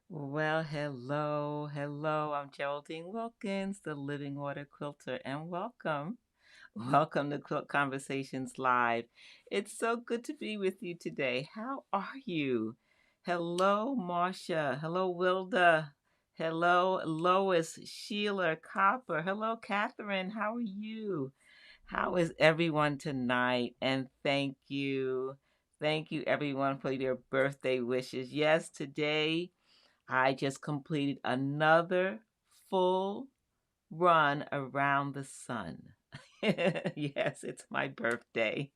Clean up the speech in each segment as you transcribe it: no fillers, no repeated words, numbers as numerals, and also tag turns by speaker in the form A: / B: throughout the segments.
A: Well, hello. I'm Geraldine Wilkins, the Living Water Quilter, and welcome. Welcome to Quilt Conversations Live. It's so good to be with you today. How are you? Hello, Marcia. Hello, Wilda. Hello, Lois, Sheila, Copper. Hello, Catherine. How are you? How is everyone tonight? And thank you. Thank you, everyone, for your birthday wishes. Yes, today I just completed another full run around the sun. Yes, it's my birthday.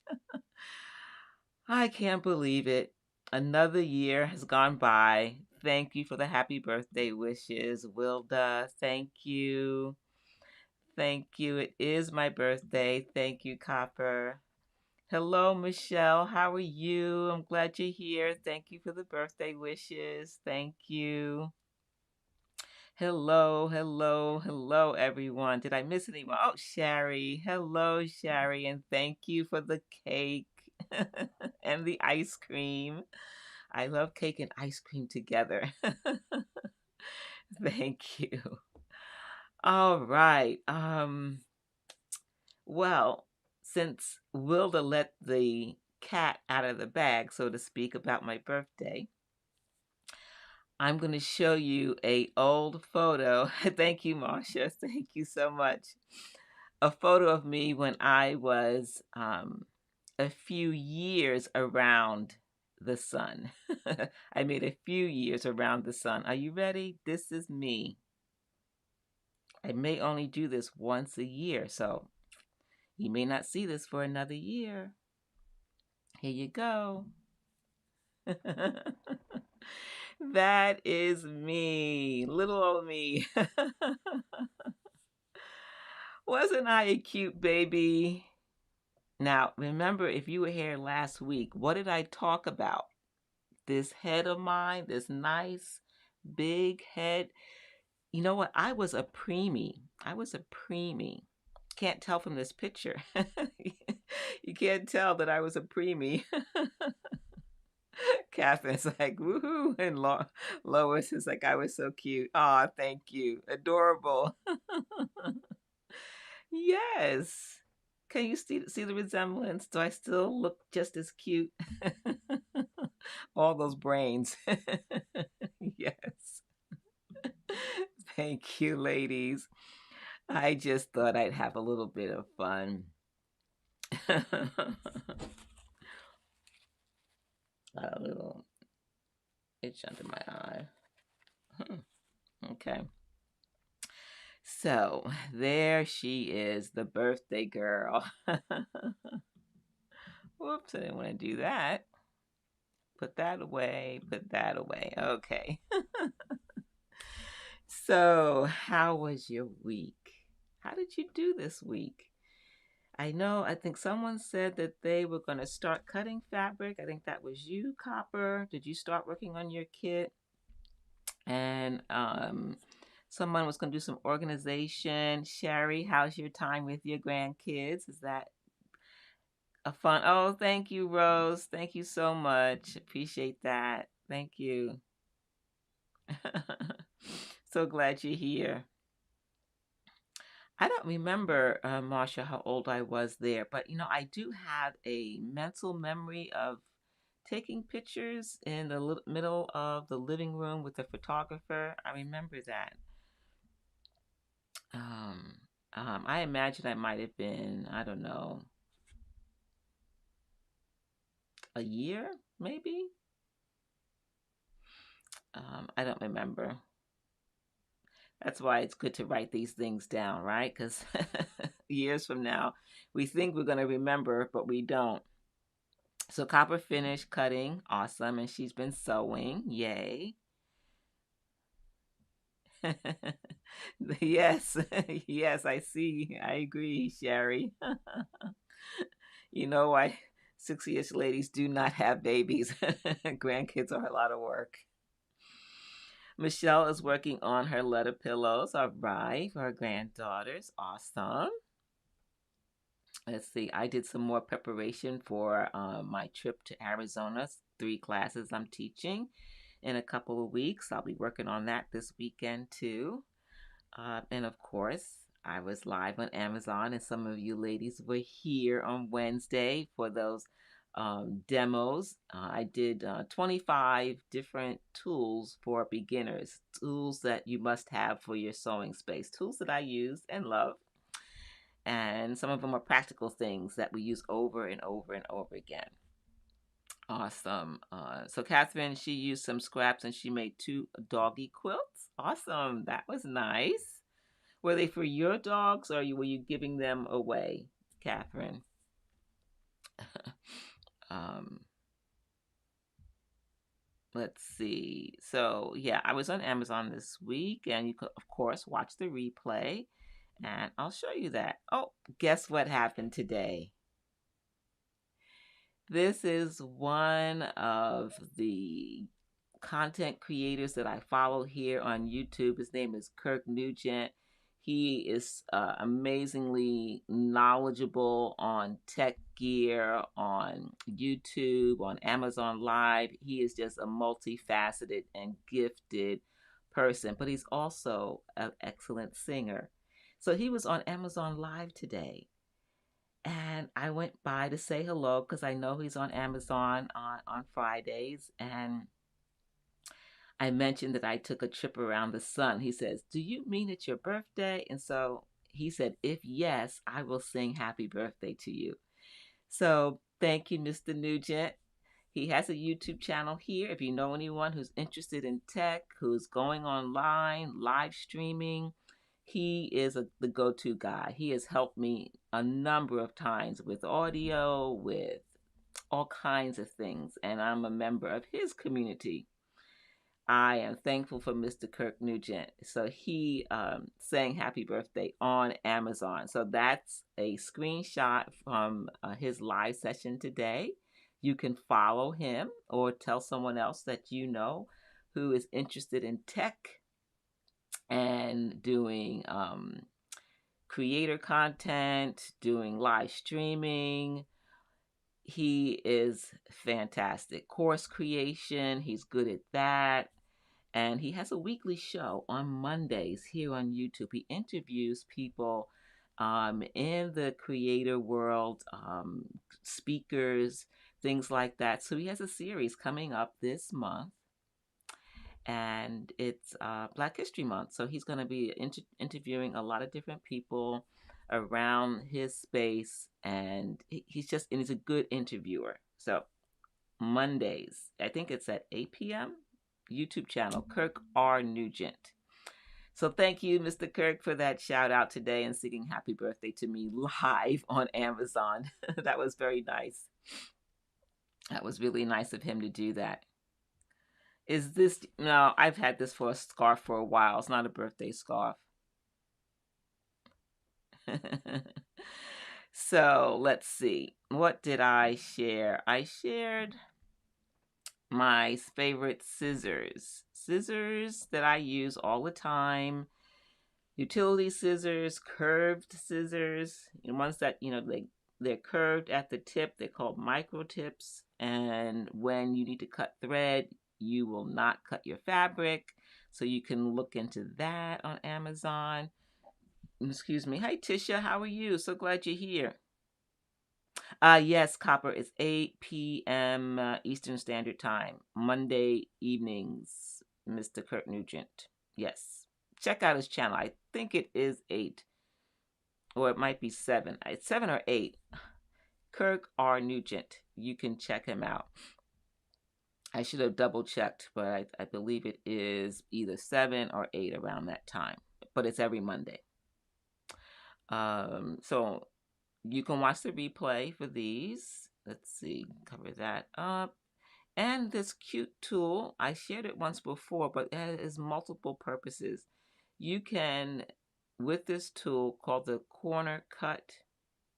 A: I can't believe it. Another year has gone by. Thank you for the happy birthday wishes, Wilda. Thank you. Thank you. It is my birthday. Thank you, Copper. Hello, Michelle. How are you? I'm glad you're here. Thank you for the birthday wishes. Thank you. Hello, everyone. Did I miss anyone? Oh, Sherry. Hello, Sherry, and thank you for the cake and the ice cream. I love cake and ice cream together. Thank you. All right. Well, since Wilda let the cat out of the bag, so to speak, about my birthday, I'm going to show you a old photo. Thank you, Marcia. Thank you so much. A photo of me when I was a few years around the sun. I made a few years around the sun. Are you ready? This is me. I may only do this once a year, so you may not see this for another year. Here you go. That is me, little old me. Wasn't I a cute baby? Now, remember, if you were here last week, what did I talk about? This head of mine, this nice big head. You know what? I was a preemie. I was a preemie. Can't tell from this picture. You can't tell that I was a preemie. Catherine's like, woohoo. And Lois is like, I was so cute. Aw, thank you. Adorable. Yes. Can you see the resemblance? Do I still look just as cute? All those brains. Yes. Thank you, ladies. I just thought I'd have a little bit of fun. A little itch under my eye. Okay. So there she is, the birthday girl. Whoops, I didn't want to do that. Put that away, put that away. Okay. So, how was your week? How did you do this week? I think someone said that they were going to start cutting fabric. I think that was you, Copper. Did you start working on your kit? And someone was going to do some organization. Sherry, how's your time with your grandkids? Is that a fun? Oh, thank you, Rose. Thank you so much. Appreciate that. Thank you. So glad you're here. I don't remember, Marsha, how old I was there, but I do have a mental memory of taking pictures in the middle of the living room with the photographer. I remember that. Um, I imagine I might have been, I don't know, a year, maybe. I don't remember. That's why it's good to write these things down, right? Because years from now, we think we're going to remember, but we don't. So Copper finished cutting, awesome, and she's been sewing, yay. Yes, yes, I see. I agree, Sherry. You know why 60-ish ladies do not have babies. Grandkids are a lot of work. Michelle is working on her letter pillows, all right, for her granddaughters. Awesome. Let's see, I did some more preparation for my trip to Arizona, 3 classes I'm teaching in a couple of weeks. I'll be working on that this weekend too. And of course, I was live on Amazon, and some of you ladies were here on Wednesday for those demos. I did 25 different tools for beginners, tools that you must have for your sewing space, tools that I use and love. And some of them are practical things that we use over and over and over again. Awesome. So Catherine, she used some scraps and she made 2 doggy quilts. Awesome. That was nice. Were they for your dogs or were you giving them away, Catherine? um, let's see. So yeah, I was on Amazon this week, and you could, of course, watch the replay, and I'll show you that. Oh, guess what happened today? This is one of the content creators that I follow here on YouTube. His name is Kirk Nugent. He is amazingly knowledgeable on tech gear, on YouTube, on Amazon Live. He is just a multifaceted and gifted person, but he's also an excellent singer. So he was on Amazon Live today. And I went by to say hello because I know he's on Amazon on Fridays. And I mentioned that I took a trip around the sun. He says, "Do you mean it's your birthday?" And so he said, "If yes, I will sing happy birthday to you." So thank you, Mr. Nugent. He has a YouTube channel here. If you know anyone who's interested in tech, who's going online, live streaming, he is the go-to guy. He has helped me a number of times with audio, with all kinds of things, and I'm a member of his community. I am thankful for Mr. Kirk Nugent. So he sang happy birthday on Amazon. So that's a screenshot from his live session today. You can follow him or tell someone else that you know who is interested in tech and doing creator content, doing live streaming. He is fantastic. Course creation, he's good at that. And he has a weekly show on Mondays here on YouTube. He interviews people in the creator world, speakers, things like that. So he has a series coming up this month, and it's Black History Month. So he's going to be interviewing a lot of different people around his space, and he's a good interviewer. So Mondays, I think it's at 8 p.m. YouTube channel, Kirk R. Nugent. So thank you, Mr. Kirk, for that shout out today and singing happy birthday to me live on Amazon. That was very nice. That was really nice of him to do that. Is this, no, I've had this for a scarf for a while. It's not a birthday scarf. So let's see. What did I share? I shared my favorite scissors that I use all the time. Utility scissors, curved scissors, and ones that they're curved at the tip. They're called micro tips, and when you need to cut thread, you will not cut your fabric. So you can look into that on Amazon. Excuse me. Hi Tisha, how are you? So glad you're here. Yes, Copper, it's 8 p.m. Eastern Standard Time, Monday evenings, Mr. Kirk Nugent. Yes. Check out his channel. I think it is 8, or it might be 7. It's 7 or 8. Kirk R. Nugent. You can check him out. I should have double checked, but I believe it is either 7 or 8 around that time. But it's every Monday. So you can watch the replay for these. Let's see, cover that up. And this cute tool, I shared it once before, but it has multiple purposes. You can, with this tool called the Corner Cut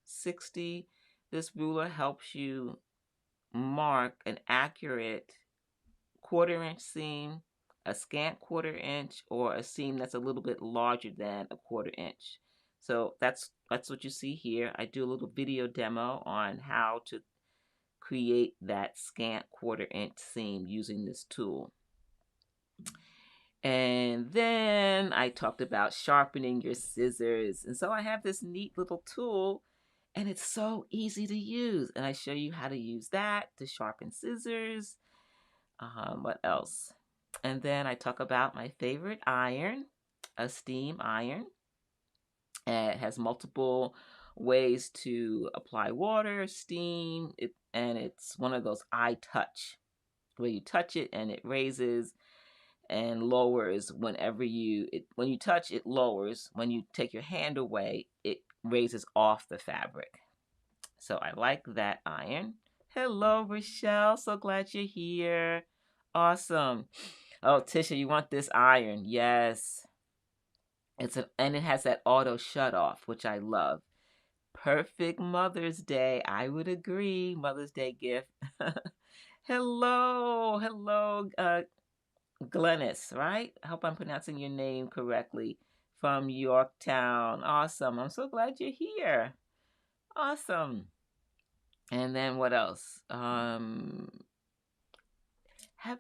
A: 60, this ruler helps you mark an accurate 1/4 inch seam, a scant 1/4 inch, or a seam that's a little bit larger than a 1/4 inch. So that's what you see here. I do a little video demo on how to create that scant 1/4 inch seam using this tool. And then I talked about sharpening your scissors. And so I have this neat little tool, and it's so easy to use. And I show you how to use that to sharpen scissors. What else? And then I talk about my favorite iron, a steam iron. And it has multiple ways to apply water, steam, and it's one of those I touch, where you touch it and it raises and lowers whenever when you touch it lowers. When you take your hand away, it raises off the fabric. So I like that iron. Hello, Rochelle. So glad you're here. Awesome. Oh, Tisha, you want this iron? Yes. And it has that auto shut off, which I love. Perfect Mother's Day. I would agree. Mother's Day gift. Hello, Glennis, right? I hope I'm pronouncing your name correctly. From Yorktown. Awesome. I'm so glad you're here. Awesome. And then what else? Have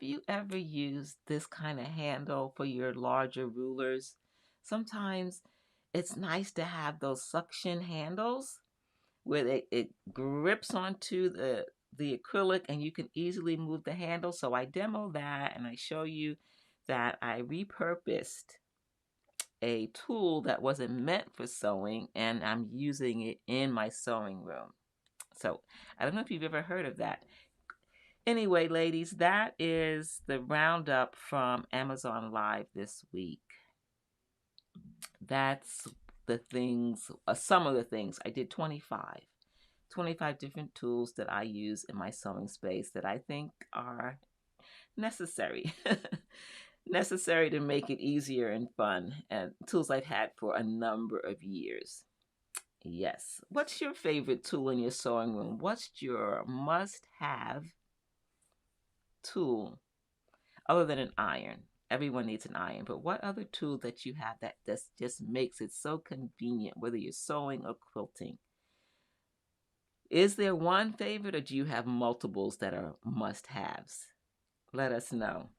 A: you ever used this kind of handle for your larger rulers? Sometimes it's nice to have those suction handles where it grips onto the acrylic and you can easily move the handle. So I demo that and I show you that I repurposed a tool that wasn't meant for sewing and I'm using it in my sewing room. So I don't know if you've ever heard of that. Anyway, ladies, that is the roundup from Amazon Live this week. That's the things, some of the things. I did 25 different tools that I use in my sewing space that I think are necessary. Necessary to make it easier and fun, and tools I've had for a number of years. Yes. What's your favorite tool in your sewing room? What's your must-have tool other than an iron? Everyone needs an iron, but what other tool that you have that just makes it so convenient, whether you're sewing or quilting? Is there one favorite, or do you have multiples that are must-haves? Let us know.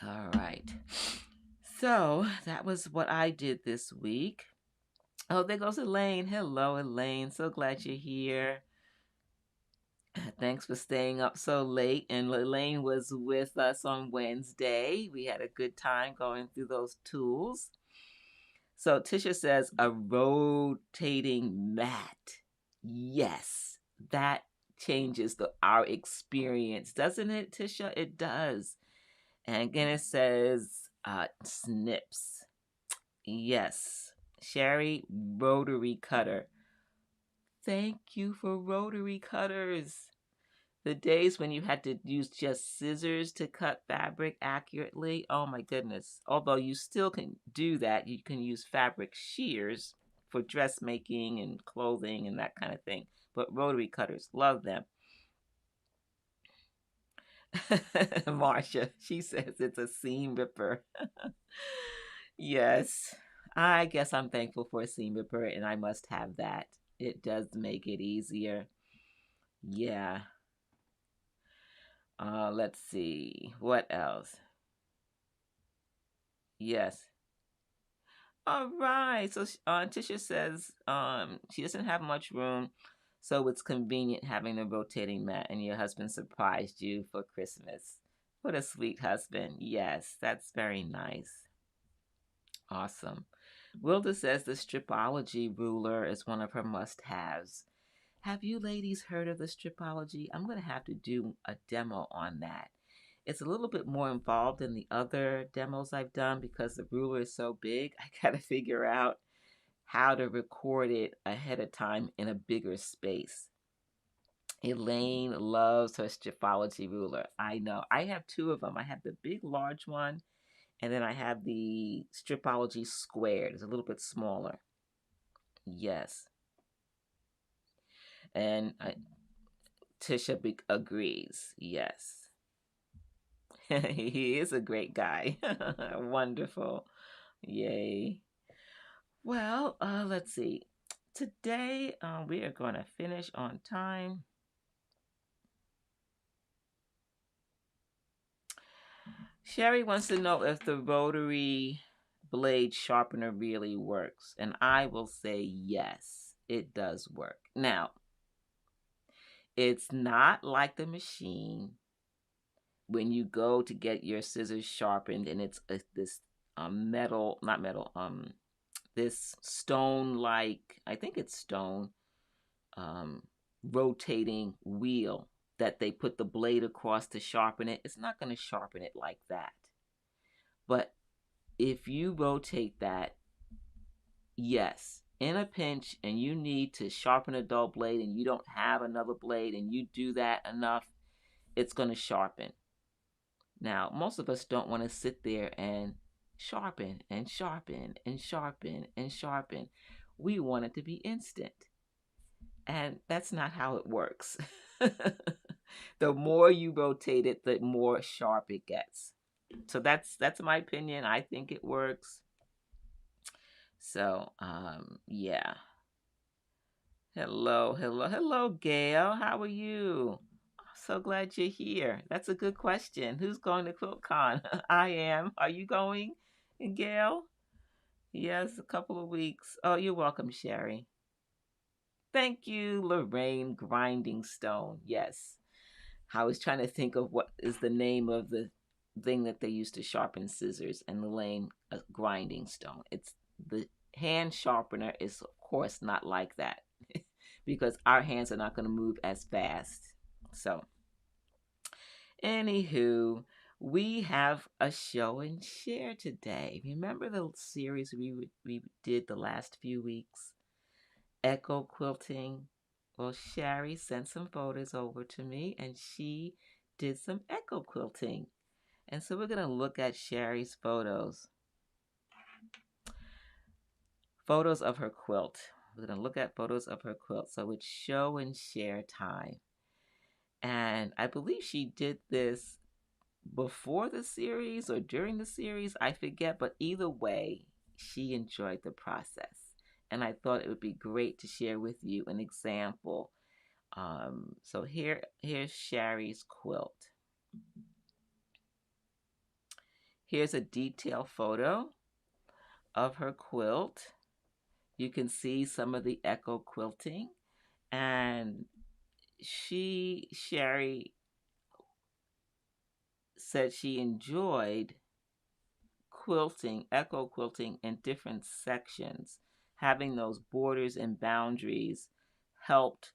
A: All right. So that was what I did this week. Oh, there goes Elaine. Hello, Elaine. So glad you're here. Thanks for staying up so late. And Elaine was with us on Wednesday. We had a good time going through those tools. So Tisha says a rotating mat. Yes, that changes our experience, doesn't it, Tisha? It does. And again, it says snips. Yes. Sherry, rotary cutter. Thank you for rotary cutters. The days when you had to use just scissors to cut fabric accurately, oh my goodness. Although you still can do that, you can use fabric shears for dressmaking and clothing and that kind of thing. But rotary cutters, love them. Marcia, she says it's a seam ripper. Yes, I guess I'm thankful for a seam ripper and I must have that. It does make it easier. Yeah. Let's see. What else? Yes. All right. So Tisha says she doesn't have much room, so it's convenient having a rotating mat, and your husband surprised you for Christmas. What a sweet husband. Yes, that's very nice. Awesome. Wilda says the stripology ruler is one of her must-haves. Have you ladies heard of the stripology? I'm going to have to do a demo on that. It's a little bit more involved than the other demos I've done because the ruler is so big. I got to figure out how to record it ahead of time in a bigger space. Elaine loves her stripology ruler. I know. I have two of them. I have the big, large one, and then I have the stripology squared. It's a little bit smaller. Yes. And Tisha agrees. Yes. He is a great guy. Wonderful. Yay. Well, let's see. Today, we are going to finish on time. Sherry wants to know if the rotary blade sharpener really works. And I will say yes, it does work. Now, it's not like the machine when you go to get your scissors sharpened and it's this metal, not metal, this stone like, I think it's stone, um, rotating wheel that they put the blade across to sharpen it. It's not going to sharpen it like that. But if you rotate that, yes, in a pinch and you need to sharpen a dull blade and you don't have another blade and you do that enough, it's going to sharpen. Now, most of us don't want to sit there and sharpen and sharpen and sharpen and sharpen. We want it to be instant. And that's not how it works. The more you rotate it, the more sharp it gets. So that's my opinion. I think it works. So, yeah. Hello, Gail. How are you? So glad you're here. That's a good question. Who's going to QuiltCon? I am. Are you going, Gail? Yes, a couple of weeks. Oh, you're welcome, Sherry. Thank you, Lorraine Grinding Stone. Yes. I was trying to think of what is the name of the thing that they used to sharpen scissors, and Lorraine, a grinding stone. It's the hand sharpener is of course not like that because our hands are not going to move as fast. So, anywho, we have a show and share today. Remember the series we did the last few weeks? Echo quilting. Well, Sherry sent some photos over to me and she did some echo quilting. And so we're going to look at Sherry's photos. Photos of her quilt. We're going to look at photos of her quilt. So it's show and share time. And I believe she did this before the series or during the series. I forget, but either way, she enjoyed the process. And I thought it would be great to share with you an example. So here's Sherry's quilt. Here's a detailed photo of her quilt. You can see some of the echo quilting, and Sherry said she enjoyed quilting, echo quilting in different sections. Having those borders and boundaries helped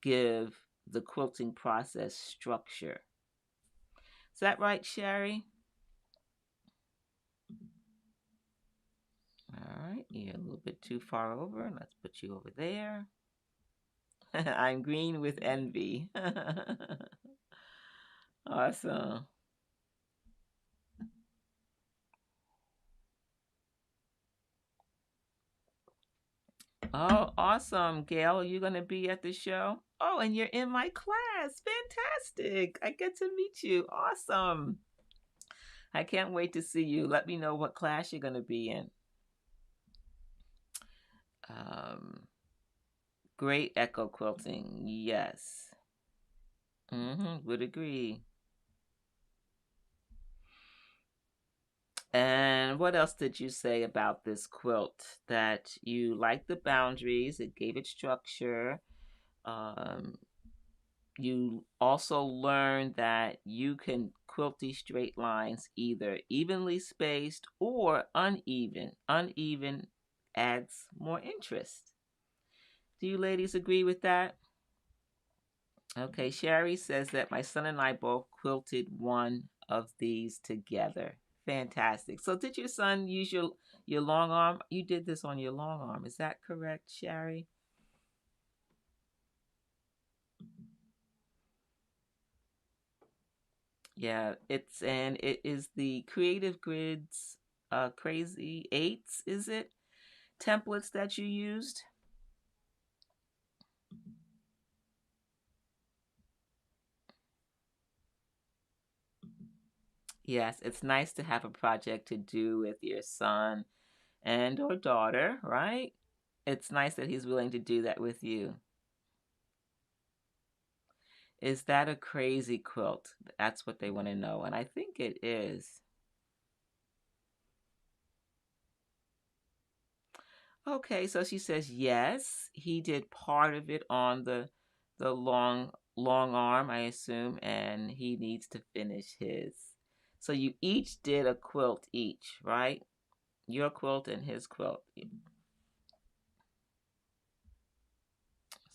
A: give the quilting process structure. Is that right, Sherry? All right, you're a little bit too far over. Let's put you over there. I'm green with envy. Awesome. Oh, awesome, Gail. You're going to be at the show? Oh, and you're in my class. Fantastic. I get to meet you. Awesome. I can't wait to see you. Let me know what class you're going to be in. Great echo quilting. Yes. Would agree. And what else did you say about this quilt? That you liked the boundaries, it gave it structure. You also learned that you can quilt these straight lines either evenly spaced or uneven. Uneven adds more interest. Do you ladies agree with that? Okay, Sherry says that my son and I both quilted one of these together. Fantastic. So did your son use your long arm? You did this on your long arm. Is that correct, Sherry? Yeah, it is the Creative Grids Crazy Eights, is it? Templates that you used? Yes, it's nice to have a project to do with your son and or daughter, right? It's nice that he's willing to do that with you. Is that a crazy quilt? That's what they want to know, and I think it is. Okay, so she says yes, he did part of it on the long arm, I assume, and he needs to finish his. So you each did a quilt each, right? Your quilt and his quilt.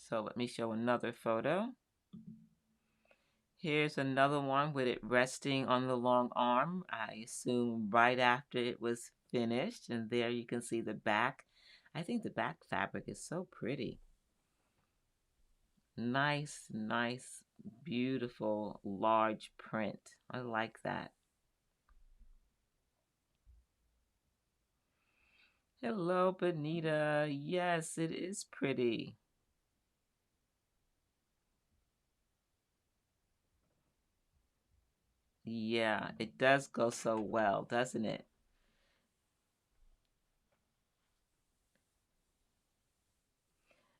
A: So let me show another photo. Here's another one with it resting on the long arm, I assume right after it was finished. And there you can see the back. I think the back fabric is so pretty. Nice, nice, beautiful, large print. I like that. Hello, Benita. Yes, it is pretty. Yeah, it does go so well, doesn't it?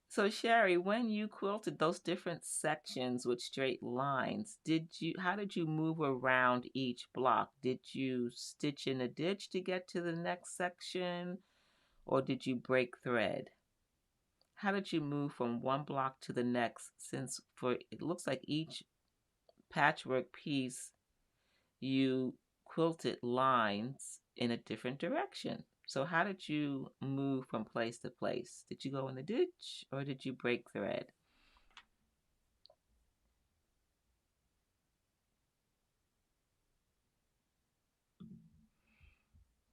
A: So Sherry, when you quilted those different sections with straight lines, how did you move around each block? Did you stitch in a ditch to get to the next section, or did you break thread? How did you move from one block to the next, since for it looks like each patchwork piece you quilted lines in a different direction. So how did you move from place to place? Did you go in the ditch or did you break thread?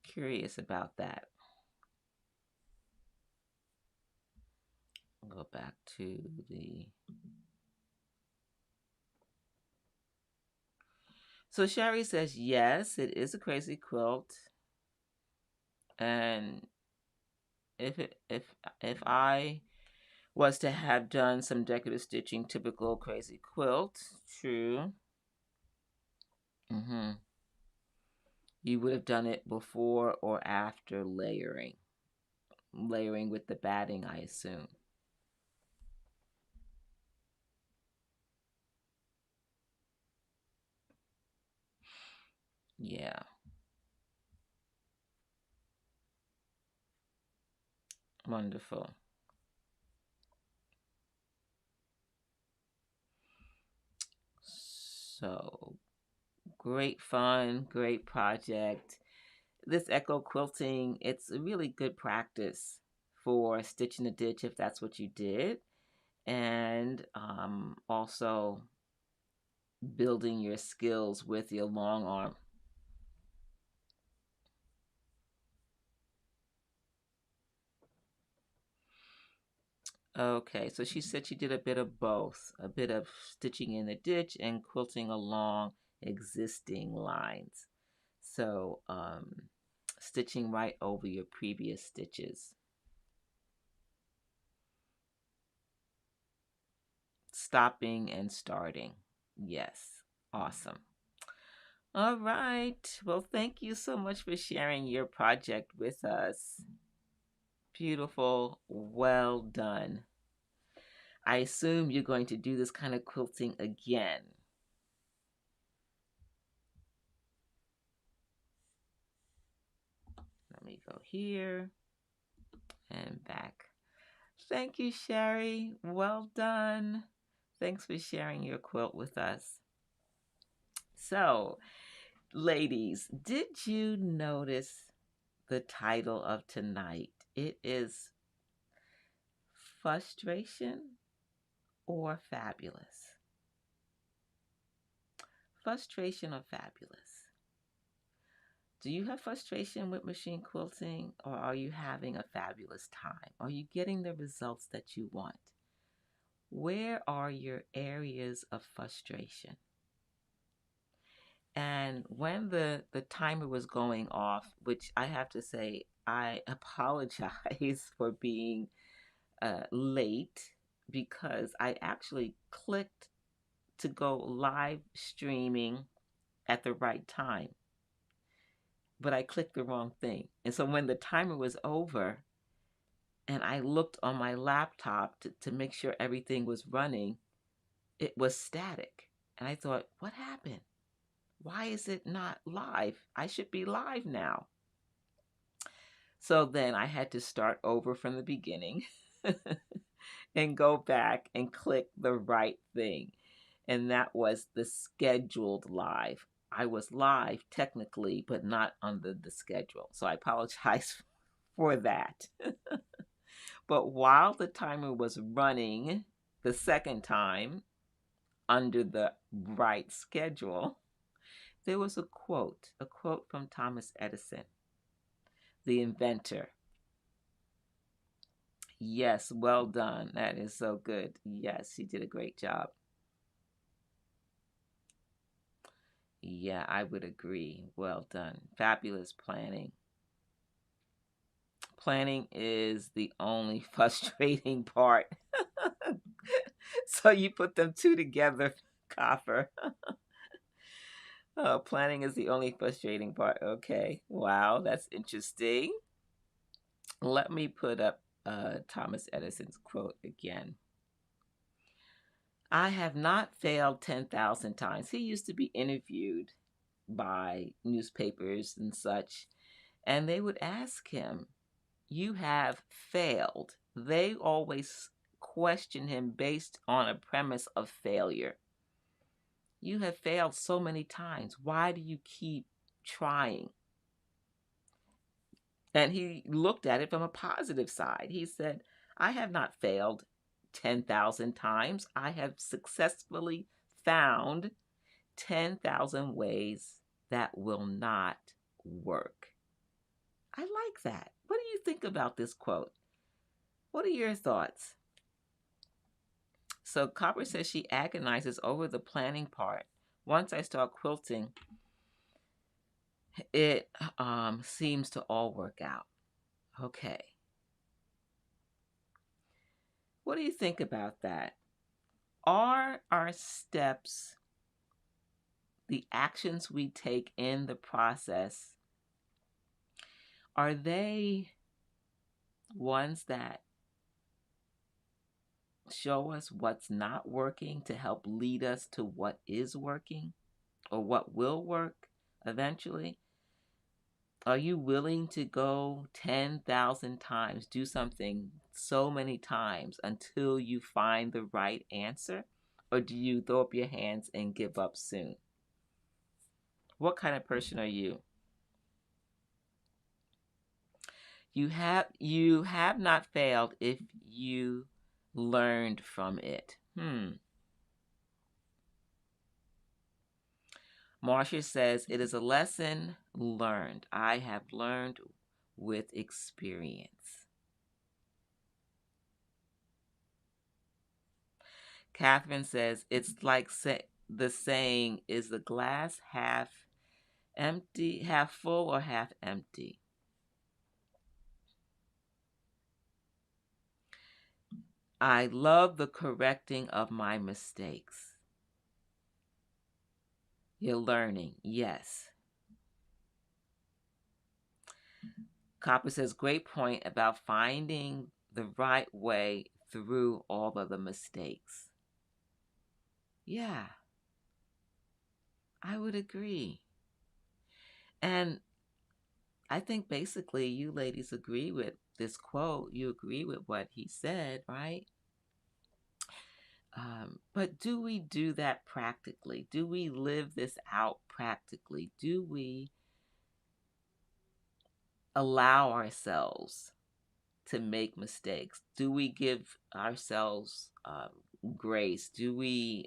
A: Curious about that. I'll go back to the. So Sherry says yes, it is a crazy quilt, and if I was to have done some decorative stitching, typical crazy quilt, true. Mm-hmm. You would have done it before or after layering with the batting, I assume. Yeah, wonderful. So great fun, great project. This echo quilting, it's a really good practice for stitching a ditch if that's what you did, and also building your skills with your long arm. Okay, so she said she did a bit of both, a bit of stitching in the ditch and quilting along existing lines. So, stitching right over your previous stitches. Stopping and starting. Yes, awesome. All right. Well, thank you so much for sharing your project with us. Beautiful. Well done. I assume you're going to do this kind of quilting again. Let me go here and back. Thank you, Sherry. Well done. Thanks for sharing your quilt with us. So, ladies, did you notice the title of tonight? It is Frustration or Fabulous. Frustration or fabulous. Do you have frustration with machine quilting, or are you having a fabulous time? Are you getting the results that you want? Where are your areas of frustration? And when the timer was going off, which I have to say, I apologize for being late because I actually clicked to go live streaming at the right time. but I clicked the wrong thing. And so when the timer was over and I looked on my laptop to make sure everything was running, it was static. And I thought, what happened? Why is it not live? I should be live now. So then I had to start over from the beginning and go back and click the right thing. And that was the scheduled live. I was live technically, but not under the schedule. So I apologize for that. But while the timer was running the second time under the right schedule, there was a quote from Thomas Edison, the inventor. Yes, well done. That is so good. Yes, she did a great job. Yeah, I would agree. Well done. Fabulous planning. Planning is the only frustrating part. So you put them two together, Copper. Planning is the only frustrating part. Okay. Wow, that's interesting. Let me put up Thomas Edison's quote again. I have not failed 10,000 times. He used to be interviewed by newspapers and such, and they would ask him, you have failed. They always question him based on a premise of failure. You have failed so many times. Why do you keep trying? And he looked at it from a positive side. He said, I have not failed 10,000 times. I have successfully found 10,000 ways that will not work. I like that. What do you think about this quote? What are your thoughts? So Copper says she agonizes over the planning part. Once I start quilting, it seems to all work out. Okay. What do you think about that? Are our steps, the actions we take in the process, are they ones that show us what's not working to help lead us to what is working or what will work eventually? Are you willing to go 10,000 times, do something so many times until you find the right answer? Or do you throw up your hands and give up soon? What kind of person are you? You have not failed if you learned from it. Marcia says, it is a lesson learned. I have learned with experience. Catherine says, it's like the saying, is the glass half empty, half full, or half empty? I love the correcting of my mistakes. You're learning, yes. Copper says, great point about finding the right way through all of the mistakes. Yeah, I would agree. And I think basically you ladies agree with this quote. You agree with what he said, right? But do we do that practically? Do we live this out practically? Do we allow ourselves to make mistakes? Do we give ourselves grace?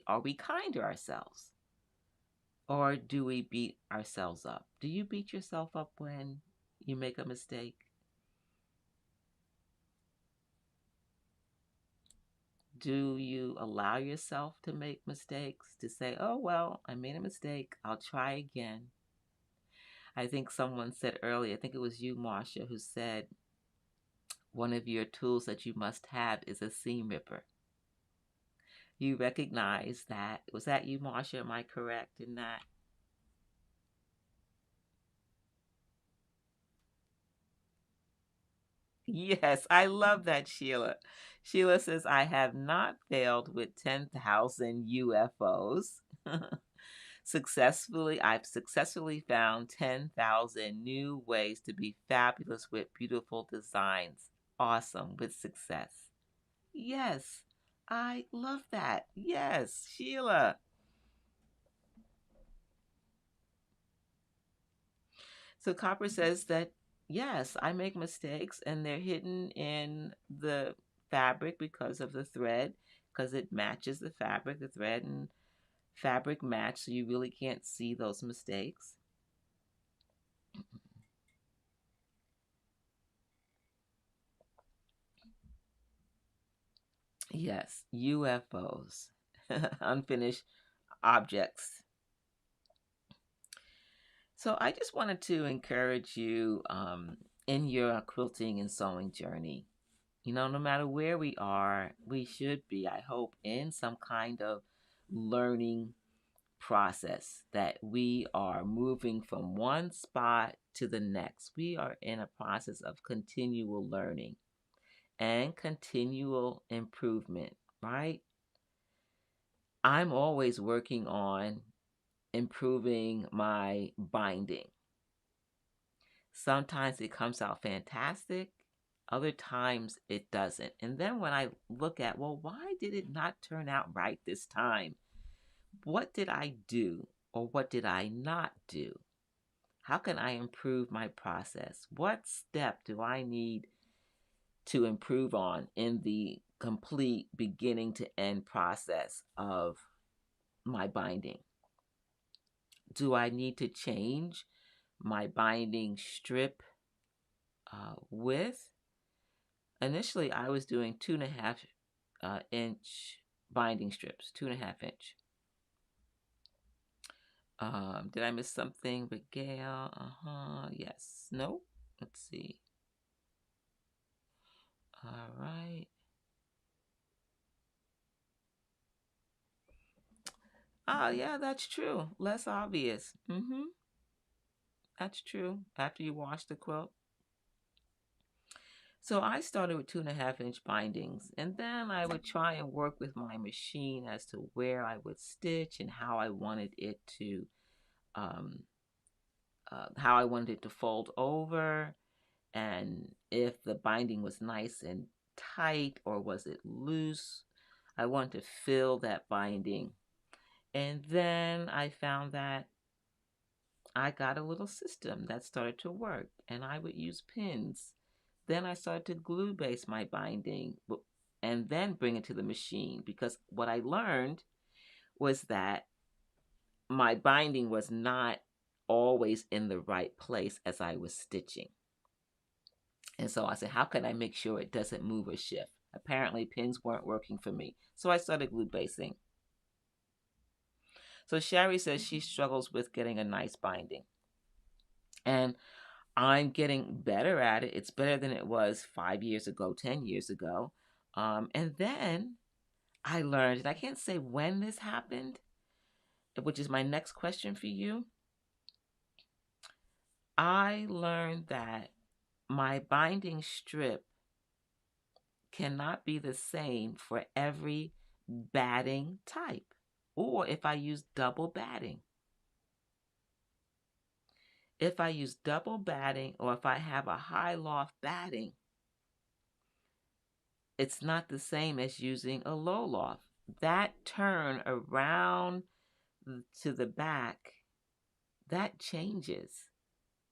A: Are we kind to ourselves? Or do we beat ourselves up? Do you beat yourself up when you make a mistake? Do you allow yourself to make mistakes? To say, oh, well, I made a mistake. I'll try again. I think someone said earlier, I think it was you, Marcia, who said one of your tools that you must have is a seam ripper. You recognize that. Was that you, Marcia? Am I correct in that? Yes, I love that, Sheila. Sheila says, I have not failed with 10,000 UFOs. I've successfully found 10,000 new ways to be fabulous with beautiful designs. Awesome with success. Yes, I love that. Yes, Sheila. So Copper says that, yes, I make mistakes and they're hidden in the fabric because of the thread, because it matches the fabric, the thread and fabric match, so you really can't see those mistakes. Yes, UFOs, unfinished objects. So I just wanted to encourage you in your quilting and sewing journey. You know, no matter where we are, we should be, I hope, in some kind of learning process, that we are moving from one spot to the next. We are in a process of continual learning and continual improvement, right? I'm always working on improving my binding. Sometimes it comes out fantastic, other times it doesn't. And then when I look at, well, why did it not turn out right this time? What did I do or what did I not do? How can I improve my process? What step do I need to improve on in the complete beginning to end process of my binding? Do I need to change my binding strip width? Initially, I was doing 2.5 inch binding strips, 2.5 inch. Did I miss something? But Gail, yes, no. Let's see. All right. Oh, yeah, that's true. Less obvious. That's true. After you wash the quilt. So I started with 2.5 inch bindings, and then I would try and work with my machine as to where I would stitch and um, how I wanted it to fold over, and if the binding was nice and tight or was it loose. I wanted to fill that binding. And then I found that I got a little system that started to work, and I would use pins. Then I started to glue base my binding and then bring it to the machine, because what I learned was that my binding was not always in the right place as I was stitching. And so I said, how can I make sure it doesn't move or shift? Apparently, pins weren't working for me. So I started glue basing. So Sherry says she struggles with getting a nice binding. And I'm getting better at it. It's better than it was 5 years ago, 10 years ago. And then I learned, and I can't say when this happened, which is my next question for you. I learned that my binding strip cannot be the same for every batting type, or if I use double batting. If I use double batting or if I have a high loft batting, it's not the same as using a low loft. That turn around to the back, that changes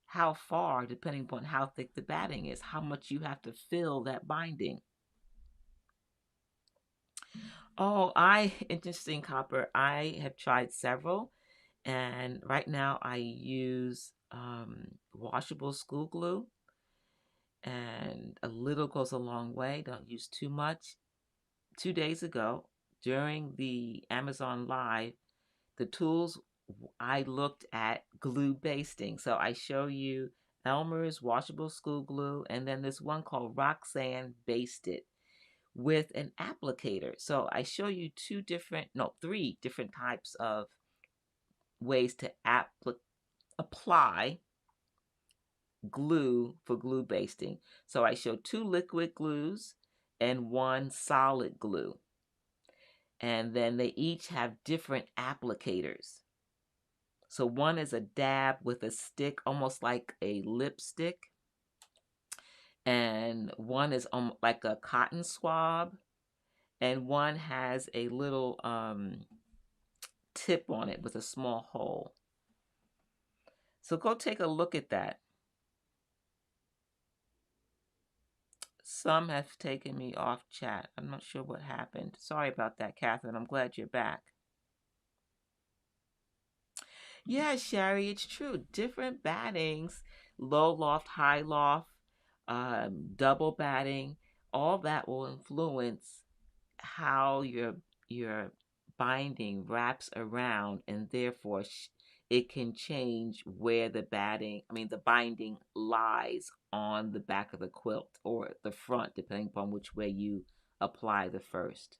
A: how far, depending upon how thick the batting is, how much you have to fill that binding. Oh, interesting, Copper. I have tried several, and right now I use washable school glue, and a little goes a long way. Don't use too much. 2 days ago, during the Amazon Live, the tools I looked at glue basting. So I show you Elmer's washable school glue, and then this one called Roxanne Basted with an applicator. So I show you three different types of ways to apply glue for glue basting. So I show 2 liquid glues and 1 solid glue. And then they each have different applicators. So one is a dab with a stick, almost like a lipstick. And one is like a cotton swab. And one has a little tip on it with a small hole. So go take a look at that. Some have taken me off chat. I'm not sure what happened. Sorry about that, Catherine. I'm glad you're back. Yeah, Sherry, it's true. Different battings, low loft, high loft, double batting, all that will influence how your binding wraps around, and therefore it can change where the binding lies on the back of the quilt or the front, depending upon which way you apply the first.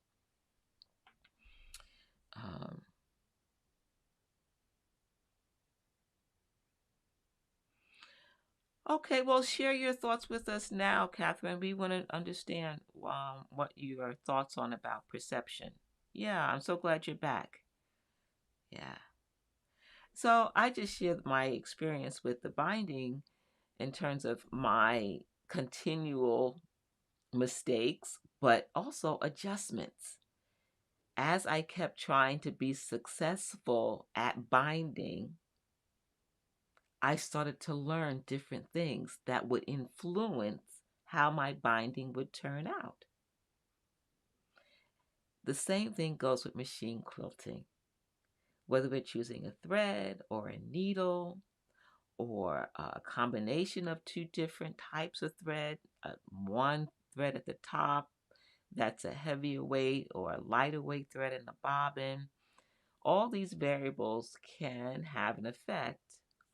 A: Okay, well, share your thoughts with us now, Catherine. We want to understand what your thoughts on about perception. Yeah, I'm so glad you're back. Yeah. So I just shared my experience with the binding in terms of my continual mistakes, but also adjustments. As I kept trying to be successful at binding, I started to learn different things that would influence how my binding would turn out. The same thing goes with machine quilting. Whether we're choosing a thread or a needle or a combination of 2 different types of thread, one thread at the top that's a heavier weight or a lighter weight thread in the bobbin, all these variables can have an effect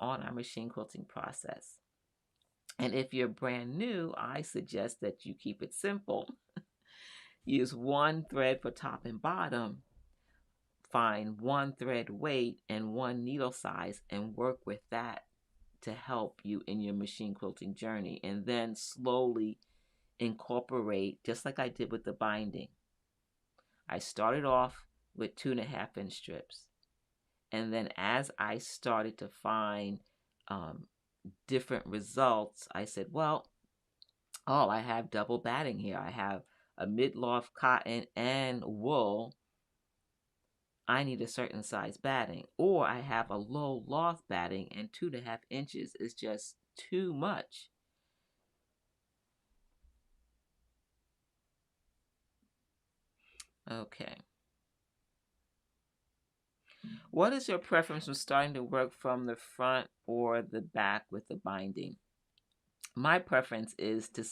A: on our machine quilting process. And if you're brand new, I suggest that you keep it simple. Use 1 thread for top and bottom. Find 1 thread weight and 1 needle size and work with that to help you in your machine quilting journey. And then slowly incorporate, just like I did with the binding. I started off with 2.5-inch strips. And then as I started to find different results, I said, well, I have double batting here. I have a mid-loft cotton and wool. I need a certain size batting. Or I have a low loft batting and 2.5 inches is just too much. Okay. What is your preference from starting to work from the front or the back with the binding? My preference is to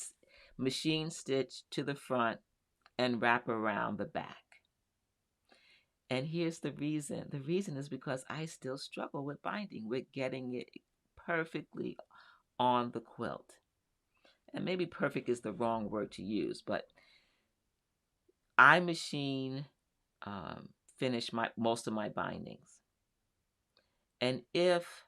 A: machine stitch to the front and wrap around the back. And here's the reason. The reason is because I still struggle with binding, with getting it perfectly on the quilt. And maybe perfect is the wrong word to use, but I machine finish most of my bindings. And if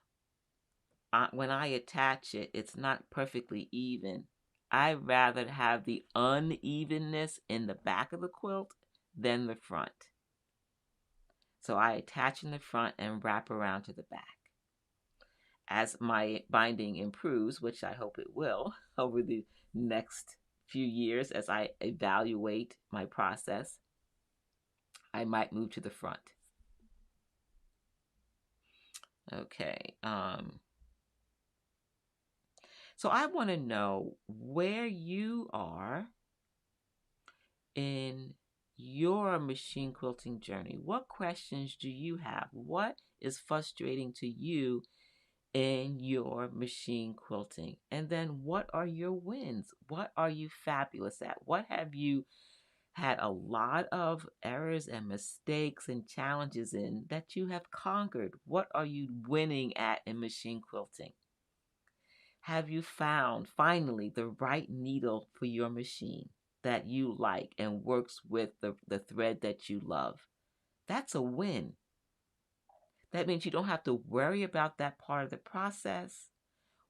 A: when I attach it, it's not perfectly even, I'd rather have the unevenness in the back of the quilt than the front. So I attach in the front and wrap around to the back. As my binding improves, which I hope it will over the next few years as I evaluate my process, I might move to the front. Okay. So I want to know where you are in your machine quilting journey. What questions do you have? What is frustrating to you in your machine quilting? And then what are your wins? What are you fabulous at? What have you had a lot of errors and mistakes and challenges in that you have conquered? What are you winning at in machine quilting? Have you found finally the right needle for your machine that you like and works with the thread that you love? That's a win. That means you don't have to worry about that part of the process.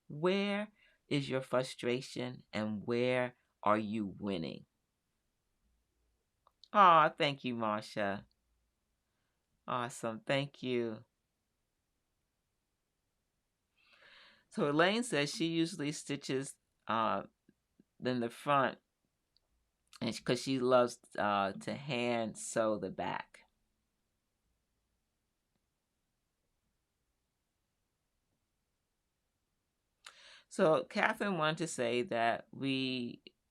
A: Where is your frustration and where are you winning? Oh, thank you, Marsha. Awesome. Thank you. So Elaine says she usually stitches in the front, and because she loves to hand sew the back. So Catherine wanted to say that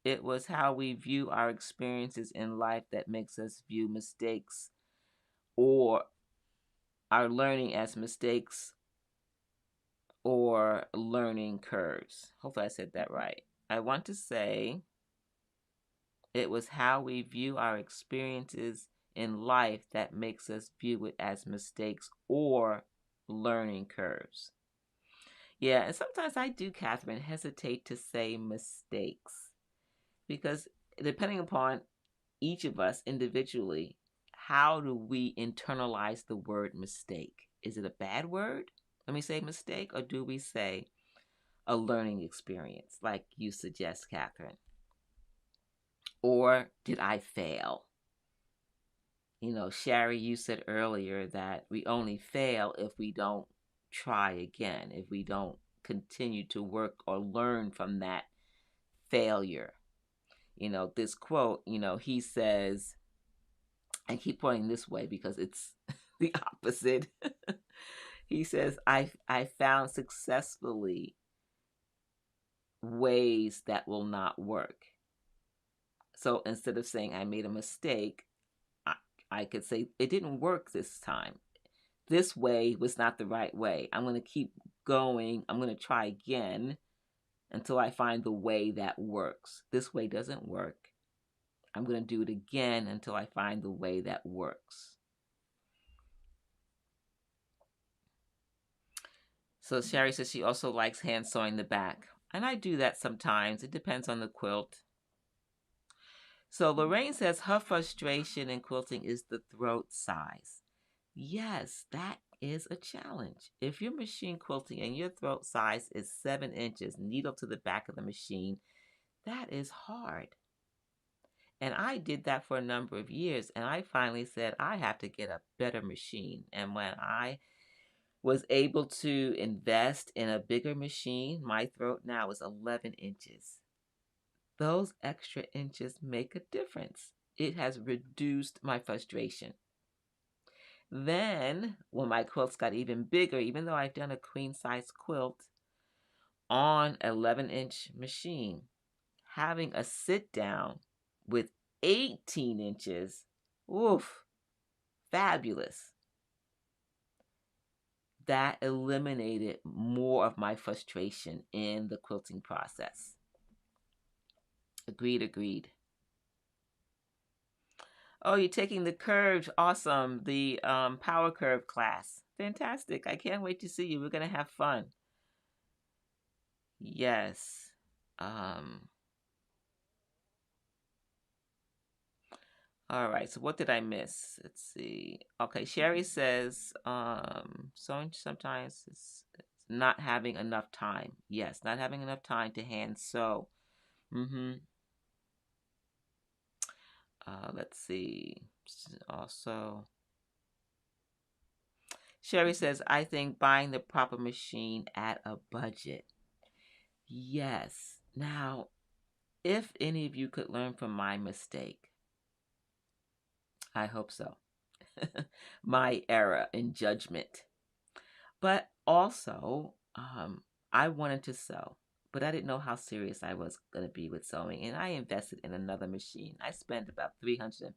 A: it was how we view our experiences in life that makes us view mistakes or our learning as mistakes or learning curves. Hopefully I said that right. I want to say it was how we view our experiences in life that makes us view it as mistakes or learning curves. Yeah, and sometimes I do, Catherine, hesitate to say mistakes because depending upon each of us individually, how do we internalize the word mistake? Is it a bad word? Let me say mistake, or do we say a learning experience, like you suggest, Catherine? Or did I fail? You know, Sherry, you said earlier that we only fail if we don't try again, if we don't continue to work or learn from that failure. You know, this quote, he says, I keep pointing this way because it's the opposite. He says, I found successfully ways that will not work. So instead of saying I made a mistake, I could say it didn't work this time. This way was not the right way. I'm going to keep going. I'm going to try again until I find the way that works. This way doesn't work. I'm going to do it again until I find the way that works. So Sherry says she also likes hand sewing the back. And I do that sometimes. It depends on the quilt. So Lorraine says her frustration in quilting is the throat size. Yes, that is a challenge. If you're machine quilting and your throat size is 7 inches, needle to the back of the machine, that is hard. And I did that for a number of years, and I finally said, I have to get a better machine. And when I was able to invest in a bigger machine, my throat now is 11 inches. Those extra inches make a difference. It has reduced my frustration. Then, when my quilts got even bigger, even though I've done a queen size quilt on an 11-inch machine, having a sit down with 18 inches, oof, fabulous. That eliminated more of my frustration in the quilting process. Agreed. Oh, you're taking the curves. Awesome. The power curve class. Fantastic. I can't wait to see you. We're going to have fun. Yes. All right. So what did I miss? Let's see. Okay. Sherry says sewing sometimes it's not having enough time. Yes. Not having enough time to hand sew. Let's see. Also, Sherry says, I think buying the proper machine at a budget. Yes. Now, if any of you could learn from my mistake, I hope so. My error in judgment. But also, I wanted to sew, but I didn't know how serious I was going to be with sewing. And I invested in another machine. I spent about $350.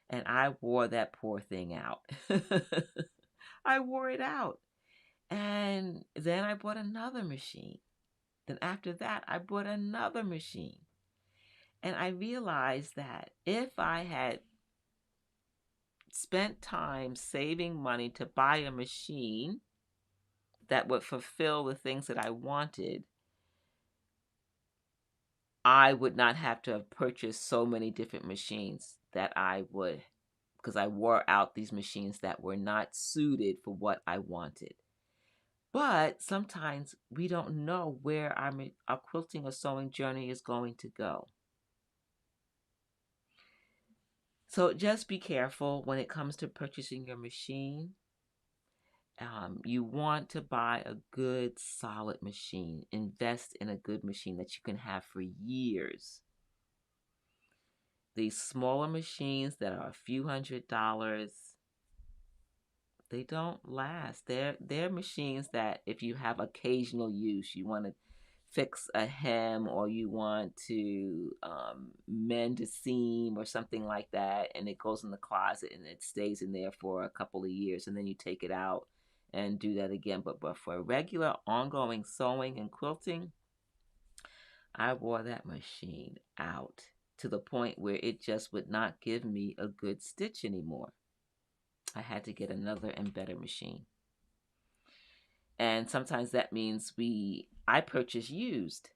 A: And I wore that poor thing out. I wore it out. And then I bought another machine. Then after that, I bought another machine. And I realized that if I had spent time saving money to buy a machine that would fulfill the things that I wanted, I would not have to have purchased so many different machines that I would, because I wore out these machines that were not suited for what I wanted. But sometimes we don't know where our quilting or sewing journey is going to go. So just be careful when it comes to purchasing your machine. You want to buy a good, solid machine. Invest in a good machine that you can have for years. These smaller machines that are a few $100s, they don't last. They're machines that if you have occasional use, you want to fix a hem or you want to mend a seam or something like that, and it goes in the closet and it stays in there for a couple of years, and then you take it out and do that again. But for regular ongoing sewing and quilting, I wore that machine out to the point where it just would not give me a good stitch anymore. I had to get another and better machine. And sometimes that means I purchase used.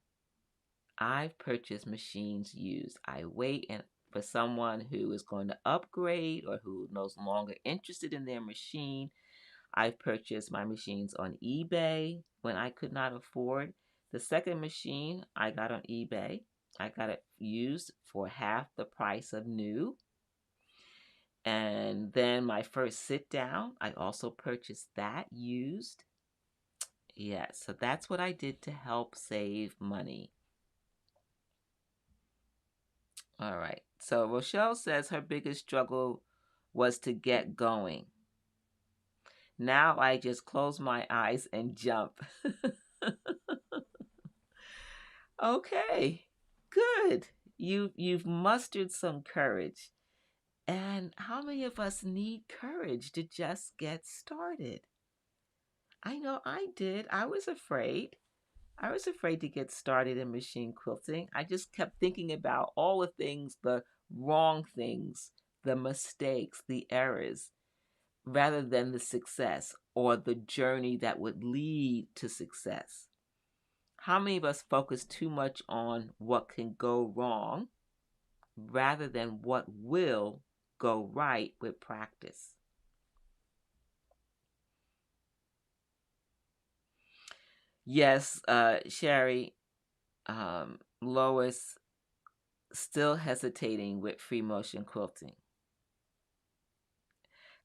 A: I've purchased machines used. I wait for someone who is going to upgrade or who no longer interested in their machine. I've purchased my machines on eBay when I could not afford. The second machine I got on eBay, I got it used for half the price of new. And then my first sit down, I also purchased that used. Yeah, so that's what I did to help save money. All right. So Rochelle says her biggest struggle was to get going. Now I just close my eyes and jump. Okay, good. You've mustered some courage. And how many of us need courage to just get started? I know I did. I was afraid. I was afraid to get started in machine quilting. I just kept thinking about all the things, the wrong things, the mistakes, the errors, rather than the success or the journey that would lead to success. How many of us focus too much on what can go wrong rather than what will go right with practice? Yes, Sherry, Lois, still hesitating with free motion quilting.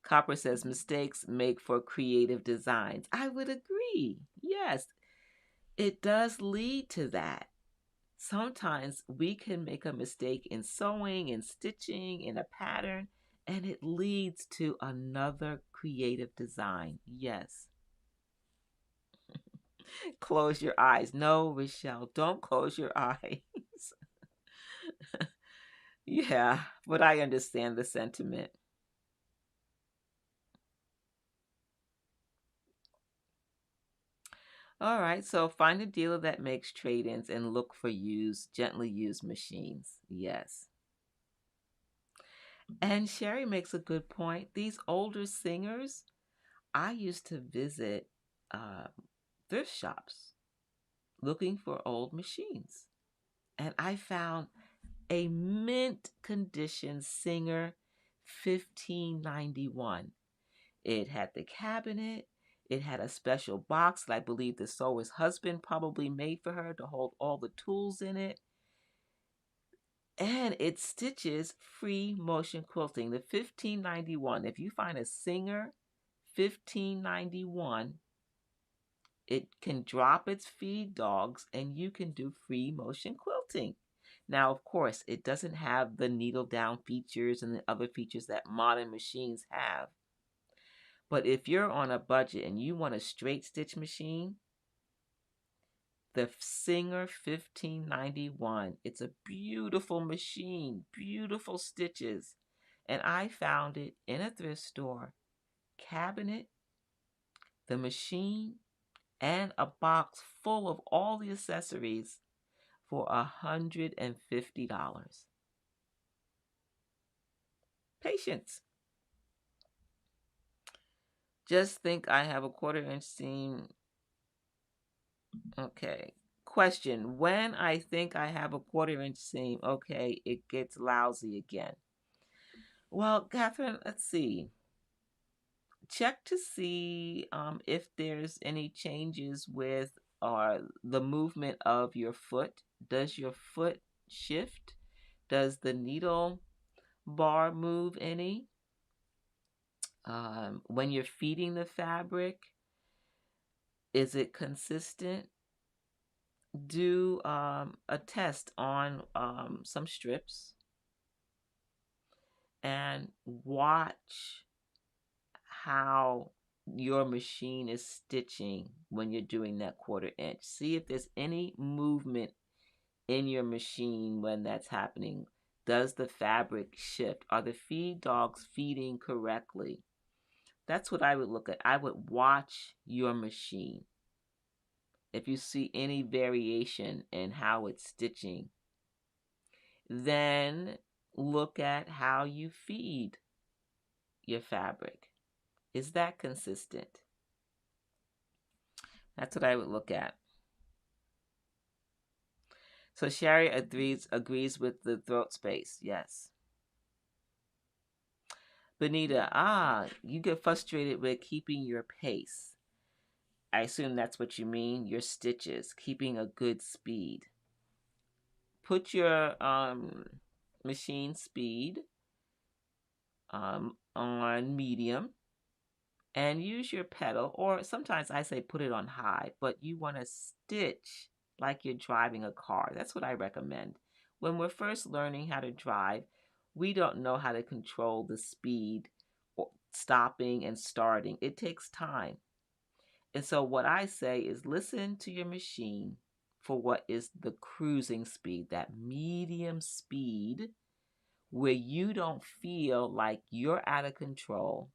A: Copper says mistakes make for creative designs. I would agree. Yes, it does lead to that. Sometimes we can make a mistake in sewing and stitching in a pattern, and it leads to another creative design. Yes. Close your eyes. No, Rochelle, don't close your eyes. Yeah, but I understand the sentiment. All right, so find a dealer that makes trade-ins and look for gently used machines. Yes. And Sherry makes a good point. These older singers, I used to visit uh, thrift shops looking for old machines. And I found a mint condition Singer 1591. It had the cabinet. It had a special box that I believe the sewer's husband probably made for her to hold all the tools in it. And it stitches free motion quilting. The 1591, if you find a Singer 1591, it can drop its feed dogs and you can do free motion quilting. Now, of course, it doesn't have the needle down features and the other features that modern machines have. But if you're on a budget and you want a straight stitch machine, the Singer 1591, it's a beautiful machine, beautiful stitches. And I found it in a thrift store, cabinet, the machine, and a box full of all the accessories for $150. Patience. Just think I have a 1/4 inch seam. Okay. Question. When I think I have a 1/4 inch seam, okay, it gets lousy again. Well, Catherine, let's see. check to see if there's any changes with the movement of your foot. Does your foot shift? Does the needle bar move any? When you're feeding the fabric, is it consistent? Do a test on some strips and watch how your machine is stitching when you're doing that 1/4 inch. See if there's any movement in your machine when that's happening. Does the fabric shift? Are the feed dogs feeding correctly? That's what I would look at. I would watch your machine. If you see any variation in how it's stitching, then look at how you feed your fabric. Is that consistent? That's what I would look at. So Sherry agrees with the throat space. Yes. Benita, you get frustrated with keeping your pace. I assume that's what you mean, your stitches, keeping a good speed. Put your machine speed on medium and use your pedal, or sometimes I say put it on high, but you want to stitch like you're driving a car. That's what I recommend. When we're first learning how to drive, we don't know how to control the speed or stopping and starting. It takes time. And so what I say is listen to your machine for what is the cruising speed, that medium speed where you don't feel like you're out of control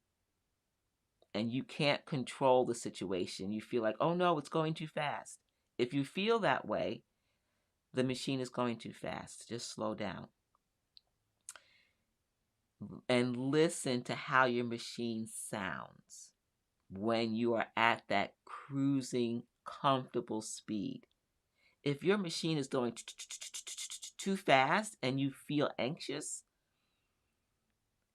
A: and you can't control the situation. You feel like, oh no, it's going too fast. If you feel that way, the machine is going too fast. Just slow down. And listen to how your machine sounds when you are at that cruising, comfortable speed. If your machine is going too fast and you feel anxious,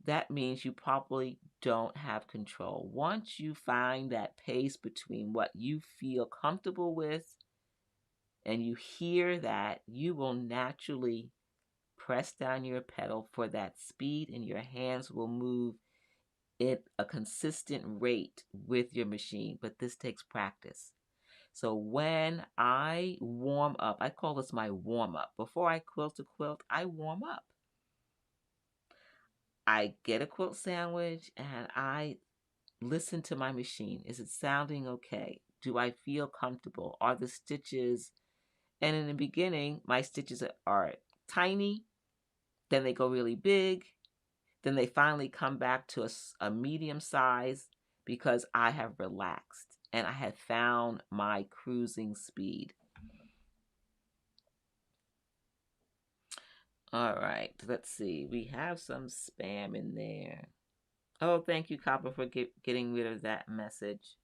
A: that means you probably don't have control. Once you find that pace between what you feel comfortable with and you hear that, you will naturally press down your pedal for that speed and your hands will move at a consistent rate with your machine. But this takes practice. So when I warm up, I call this my warm up. Before I quilt a quilt, I warm up. I get a quilt sandwich and I listen to my machine. Is it sounding okay? Do I feel comfortable? Are the stitches, and in the beginning, my stitches are tiny, then they go really big, then they finally come back to a medium size because I have relaxed and I have found my cruising speed. All right, let's see. We have some spam in there. Oh, thank you, Copper, for getting rid of that message.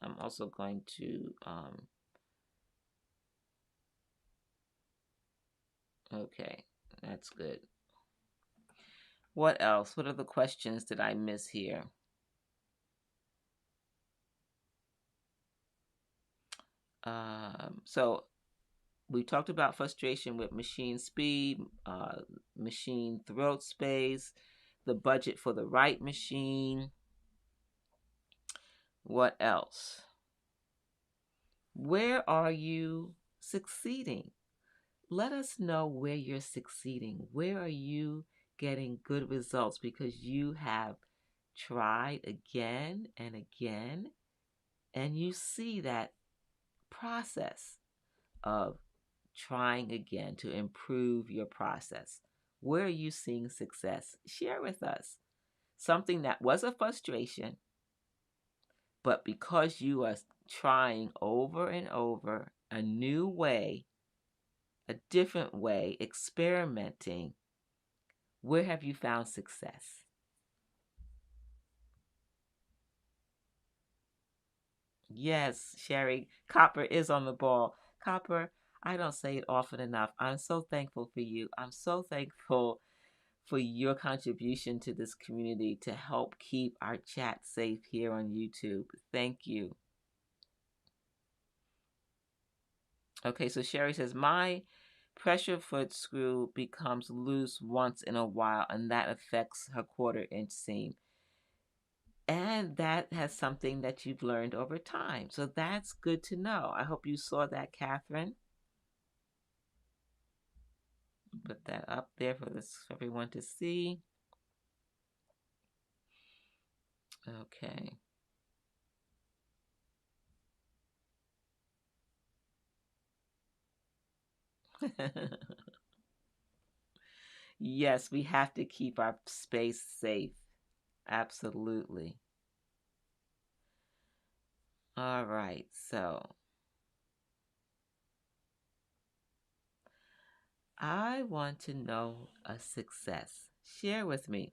A: I'm also going to, okay, that's good. What else? What other questions did I miss here? So we talked about frustration with machine speed, machine throat space, the budget for the right machine. What else? Where are you succeeding? Let us know where you're succeeding. Where are you getting good results because you have tried again and again and you see that process of trying again to improve your process. Where are you seeing success? Share with us something that was a frustration, but because you are trying over and over a new way, a different way, experimenting, where have you found success? Yes, Sherry, Copper is on the ball. Copper, I don't say it often enough. I'm so thankful for you. I'm so thankful for your contribution to this community to help keep our chat safe here on YouTube. Thank you. Okay, so Sherry says, my pressure foot screw becomes loose once in a while, and that affects her 1/4 inch seam. And that has something that you've learned over time. So that's good to know. I hope you saw that, Catherine. Put that up there for everyone to see. Okay. Yes, we have to keep our space safe. Absolutely. All right, so I want to know a success. Share with me.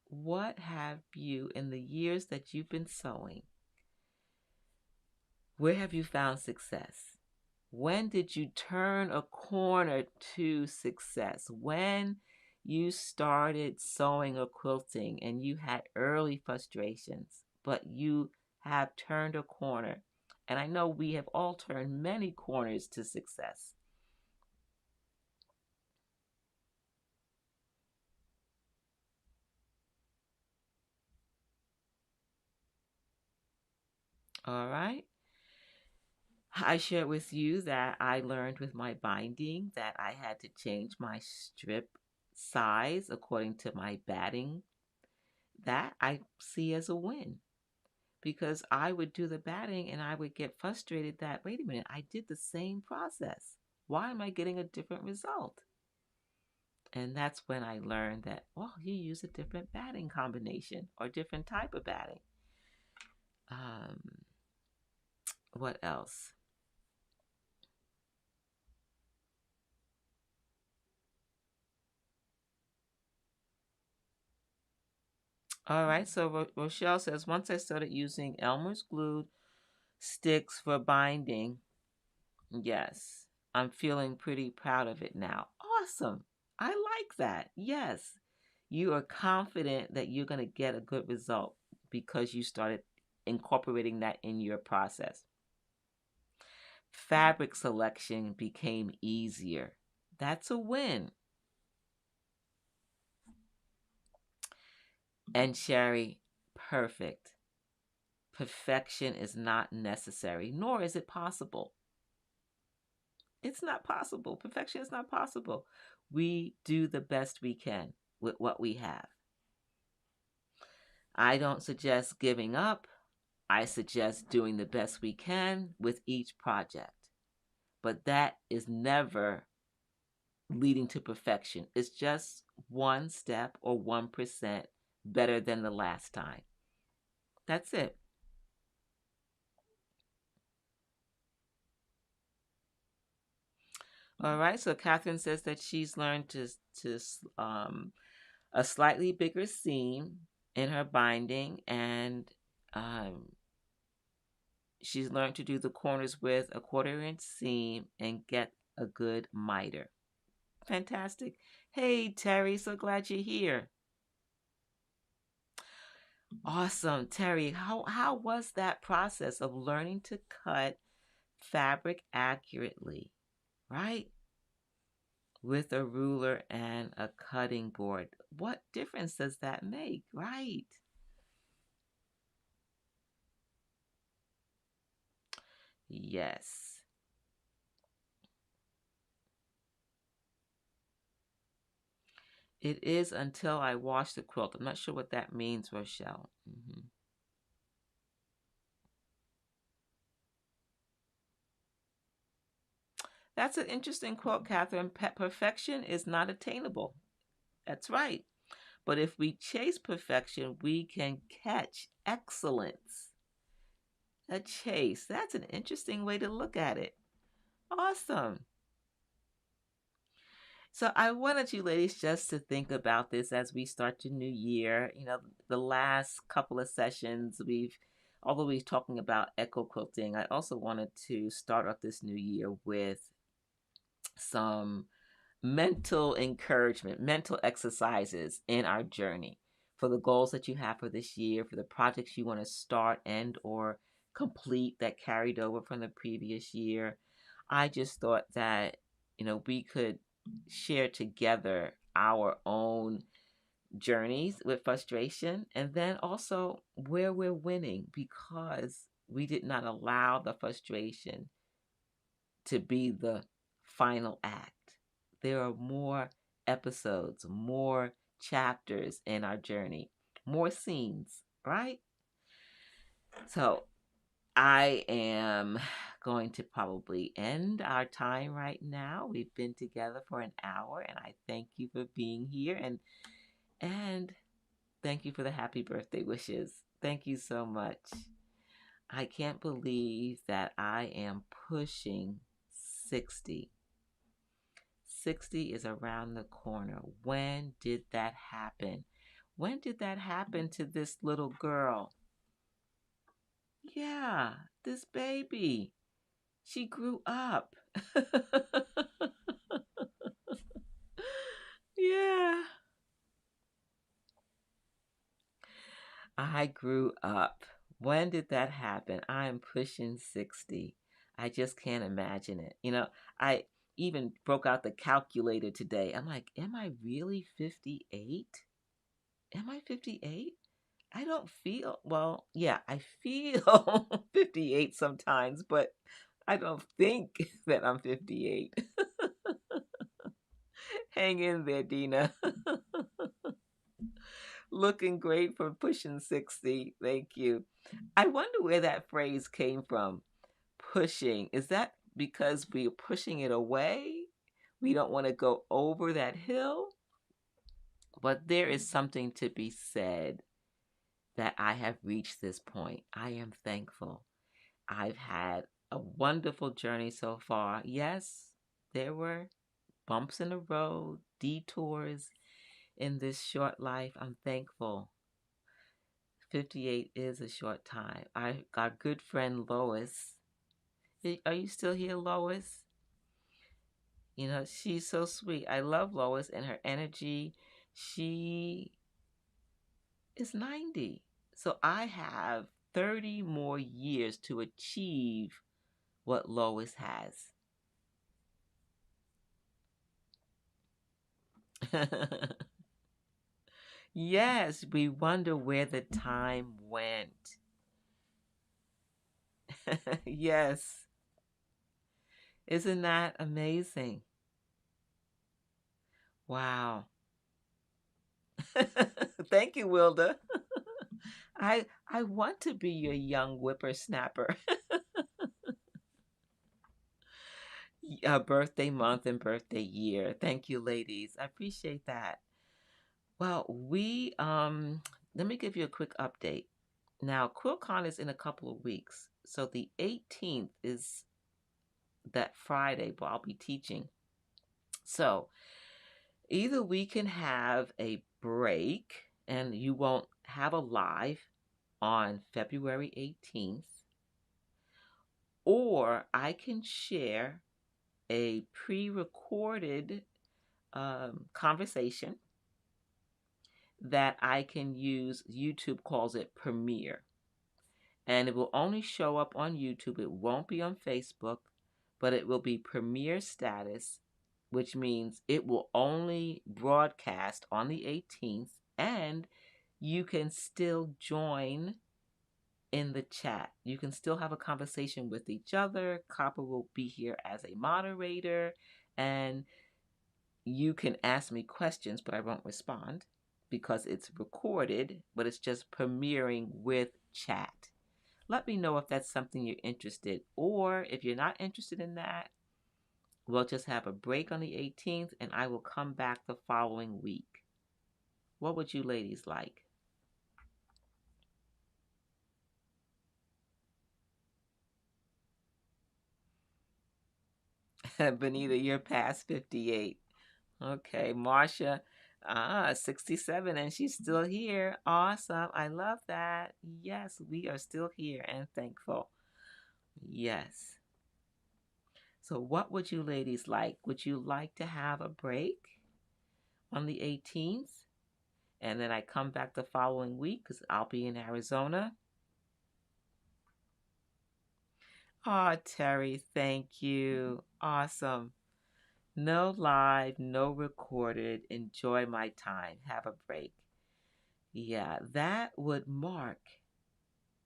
A: What have you, in the years that you've been sewing, where have you found success? When did you turn a corner to success? When you started sewing or quilting and you had early frustrations, but you have turned a corner. And I know we have all turned many corners to success. All right. I shared with you that I learned with my binding that I had to change my strip size according to my batting. That I see as a win, because I would do the batting and I would get frustrated that, wait a minute, I did the same process. Why am I getting a different result? And that's when I learned that, well, you use a different batting combination or different type of batting. What else? All right, so Rochelle says, once I started using Elmer's glue sticks for binding, yes, I'm feeling pretty proud of it now. Awesome. I like that. Yes. You are confident that you're going to get a good result because you started incorporating that in your process. Fabric selection became easier. That's a win. And Sherry, perfect. Perfection is not necessary, nor is it possible. It's not possible. Perfection is not possible. We do the best we can with what we have. I don't suggest giving up. I suggest doing the best we can with each project. But that is never leading to perfection. It's just one step or 1% better than the last time. That's it. All right. So Catherine says that she's learned to a slightly bigger seam in her binding, and she's learned to do the corners with a 1/4 inch seam and get a good miter. Fantastic. Hey, Terry, so glad you're here. Awesome. Terry, how was that process of learning to cut fabric accurately, right? With a ruler and a cutting board. What difference does that make, right? Yes. It is until I wash the quilt. I'm not sure what that means, Rochelle. That's an interesting quote, Catherine. Perfection is not attainable. That's right. But if we chase perfection, we can catch excellence. A chase. That's an interesting way to look at it. Awesome. So I wanted you ladies just to think about this as we start the new year. You know, the last couple of sessions although we've talking about echo quilting, I also wanted to start off this new year with some mental encouragement, mental exercises in our journey for the goals that you have for this year, for the projects you want to start and or complete that carried over from the previous year. I just thought that, we could share together our own journeys with frustration and then also where we're winning because we did not allow the frustration to be the final act. There are more episodes, more chapters in our journey, more scenes, right? So I am going to probably end our time right now. We've been together for an hour and I thank you for being here and thank you for the happy birthday wishes. Thank you so much. I can't believe that I am pushing 60. 60 is around the corner. When did that happen? When did that happen to this little girl? Yeah, this baby. She grew up. Yeah. I grew up. When did that happen? I'm pushing 60. I just can't imagine it. I even broke out the calculator today. I'm like, am I really 58? Am I 58? I don't feel, well, yeah, I feel 58 sometimes, but I don't think that I'm 58. Hang in there, Dina. Looking great for pushing 60. Thank you. I wonder where that phrase came from. Pushing. Is that because we're pushing it away? We don't want to go over that hill? But there is something to be said that I have reached this point. I am thankful. I've had a wonderful journey so far. Yes, there were bumps in the road, detours in this short life. I'm thankful. 58 is a short time. Our good friend Lois. Are you still here, Lois? She's so sweet. I love Lois and her energy. She is 90. So I have 30 more years to achieve what Lois has. Yes, we wonder where the time went. Yes. Isn't that amazing? Wow. Thank you, Wilda. I want to be your young whippersnapper. Birthday month and birthday year. Thank you, ladies. I appreciate that. Well, let me give you a quick update. Now, QuiltCon is in a couple of weeks. So the 18th is that Friday, but I'll be teaching. So either we can have a break and you won't have a live on February 18th, or I can share a pre-recorded conversation that I can use. YouTube calls it Premiere. And it will only show up on YouTube. It won't be on Facebook, but it will be Premiere status, which means it will only broadcast on the 18th, and you can still join in the chat. You can still have a conversation with each other. Copper will be here as a moderator, and you can ask me questions, but I won't respond because it's recorded, but it's just premiering with chat. Let me know if that's something you're interested, or if you're not interested in that, we'll just have a break on the 18th and I will come back the following week. What would you ladies like? Benita, you're past 58. Okay, Marcia, 67 and she's still here. Awesome. I love that. Yes, we are still here and thankful. Yes. So what would you ladies like? Would you like to have a break on the 18th? And then I come back the following week because I'll be in Arizona. Oh, Terry, thank you. Awesome. No live, no recorded. Enjoy my time. Have a break. Yeah, that would mark.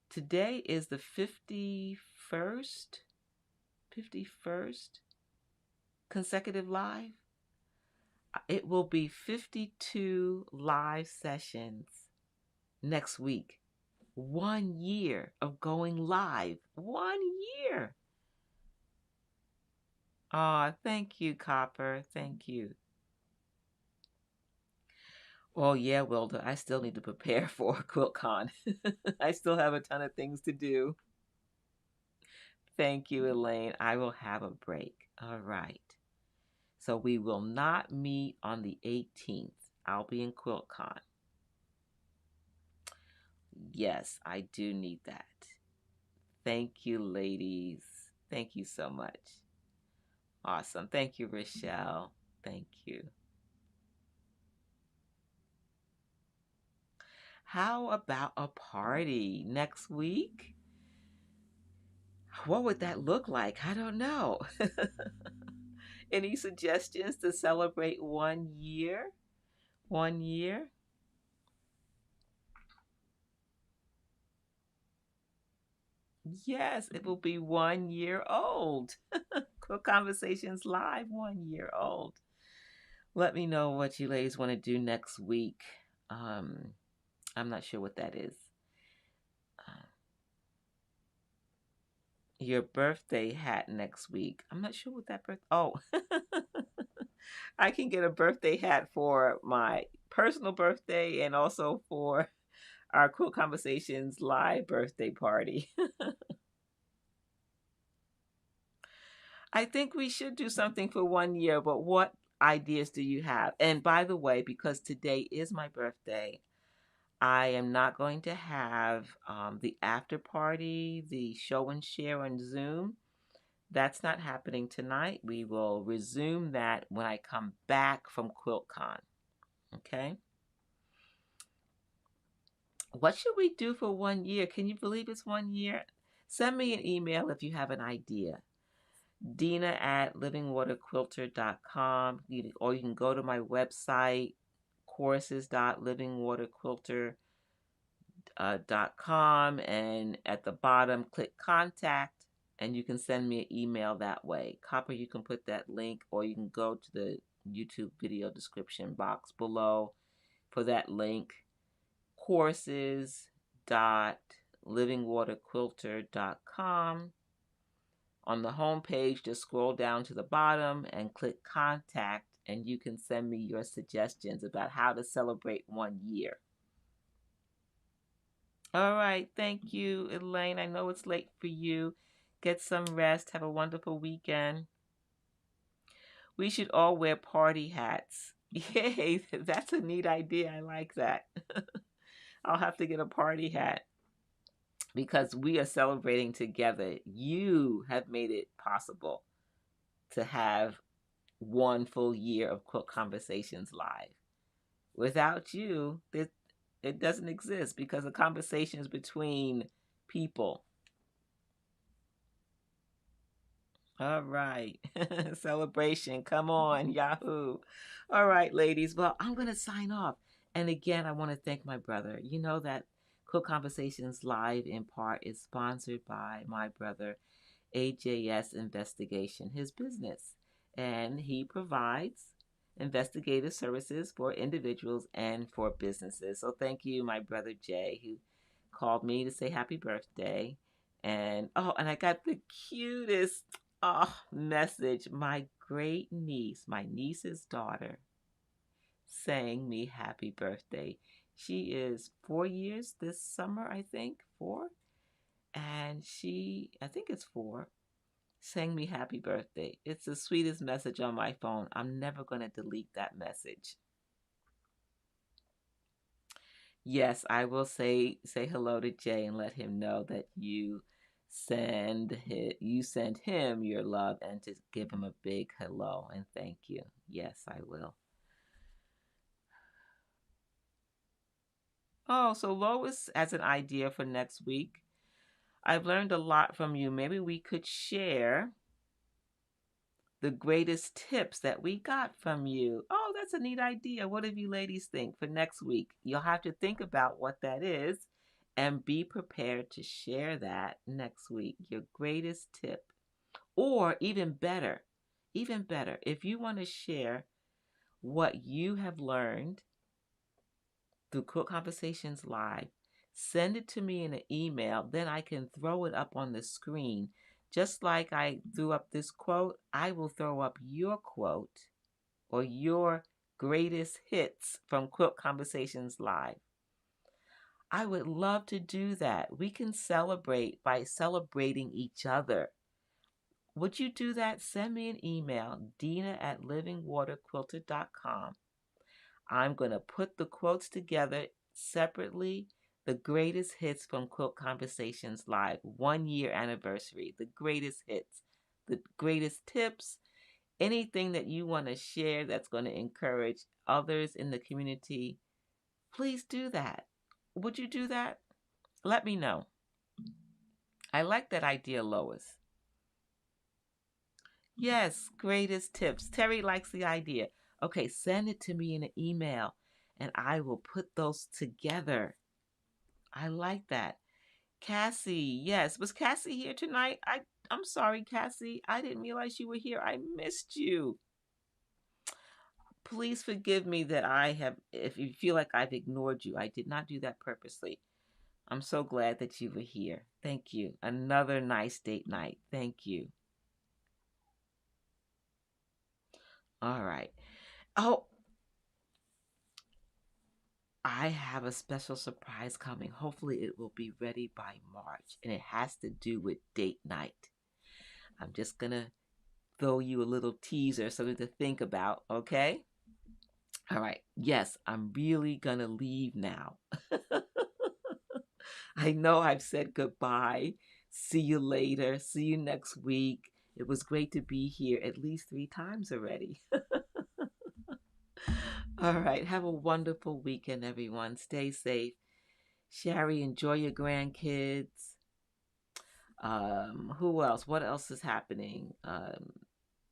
A: Today is the 51st consecutive live. It will be 52 live sessions next week. 1 year of going live. 1 year. Aw, thank you, Copper. Thank you. Oh, yeah, Wilda, I still need to prepare for QuiltCon. I still have a ton of things to do. Thank you, Elaine. I will have a break. All right. So we will not meet on the 18th. I'll be in QuiltCon. Yes, I do need that. Thank you, ladies. Thank you so much. Awesome. Thank you, Rochelle. Thank you. How about a party next week? What would that look like? I don't know. Any suggestions to celebrate 1 year? 1 year? Yes, it will be 1 year old. Quilt Conversations Live, 1 year old. Let me know what you ladies want to do next week. I'm not sure what that is. Your birthday hat next week. I'm not sure what that Oh, I can get a birthday hat for my personal birthday and also for our Quilt Conversations live birthday party. I think we should do something for 1 year, but what ideas do you have? And by the way, because today is my birthday, I am not going to have the after party, the show and share on Zoom. That's not happening tonight. We will resume that when I come back from QuiltCon. Okay? What should we do for 1 year? Can you believe it's 1 year? Send me an email if you have an idea. Dina at livingwaterquilter.com. Or you can go to my website, courses.livingwaterquilter.com, and at the bottom, click contact, and you can send me an email that way. Copper, you can put that link, or you can go to the YouTube video description box below for that link. Courses.livingwaterquilter.com. On the home page, just scroll down to the bottom and click contact, and you can send me your suggestions about how to celebrate 1 year. All right. Thank you, Elaine. I know it's late for you. Get some rest. Have a wonderful weekend. We should all wear party hats. Yay, that's a neat idea. I like that. I'll have to get a party hat because we are celebrating together. You have made it possible to have 1 full year of Quilt Conversations live. Without you, it doesn't exist because the conversations between people. All right. Celebration. Come on, Yahoo. All right, ladies. Well, I'm going to sign off. And again, I want to thank my brother. You know that Quilt Conversations Live in part is sponsored by my brother, AJS Investigation, his business. And he provides investigative services for individuals and for businesses. So thank you, my brother Jay, who called me to say happy birthday. And I got the cutest message. My great niece, my niece's daughter, sang me happy birthday. She is 4 years this summer, I think, 4. And I think it's 4, sang me happy birthday. It's the sweetest message on my phone. I'm never going to delete that message. Yes, I will say hello to Jay and let him know that you you send him your love and to give him a big hello and thank you. Yes, I will. Oh, so Lois has an idea for next week. I've learned a lot from you. Maybe we could share the greatest tips that we got from you. Oh, that's a neat idea. What do you ladies think for next week? You'll have to think about what that is and be prepared to share that next week. Your greatest tip. Or even better, if you want to share what you have learned through Quilt Conversations Live, send it to me in an email. Then I can throw it up on the screen. Just like I threw up this quote, I will throw up your quote or your greatest hits from Quilt Conversations Live. I would love to do that. We can celebrate by celebrating each other. Would you do that? Send me an email, dina@livingwaterquilter.com. I'm going to put the quotes together separately. The greatest hits from Quilt Conversations Live, 1 year anniversary, the greatest hits, the greatest tips, anything that you want to share that's going to encourage others in the community. Please do that. Would you do that? Let me know. I like that idea, Lois. Yes, greatest tips. Terry likes the idea. Okay, send it to me in an email and I will put those together. I like that. Cassie, yes. Was Cassie here tonight? I'm sorry, Cassie. I didn't realize you were here. I missed you. Please forgive me that if you feel like I've ignored you. I did not do that purposely. I'm so glad that you were here. Thank you. Another nice date night. Thank you. All right. Oh, I have a special surprise coming. Hopefully, it will be ready by March, and it has to do with date night. I'm just going to throw you a little teaser, something to think about, okay? All right. Yes, I'm really going to leave now. I know I've said goodbye. See you later. See you next week. It was great to be here at least 3 times already. All right. Have a wonderful weekend, everyone. Stay safe. Sherry, enjoy your grandkids. Who else? What else is happening?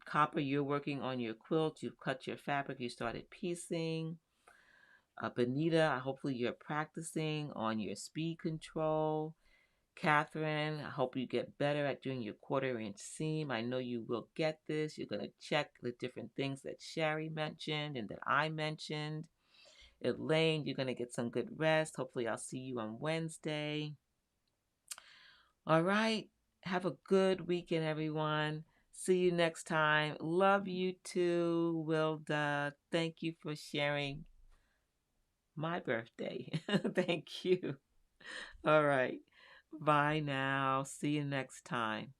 A: Copper, you're working on your quilt. You've cut your fabric. You started piecing. Benita, hopefully you're practicing on your speed control. Catherine, I hope you get better at doing your 1/4 inch seam. I know you will get this. You're going to check the different things that Sherry mentioned and that I mentioned. Elaine, you're going to get some good rest. Hopefully I'll see you on Wednesday. All right. Have a good weekend, everyone. See you next time. Love you too, Wilda. Thank you for sharing my birthday. Thank you. All right. Bye now. See you next time.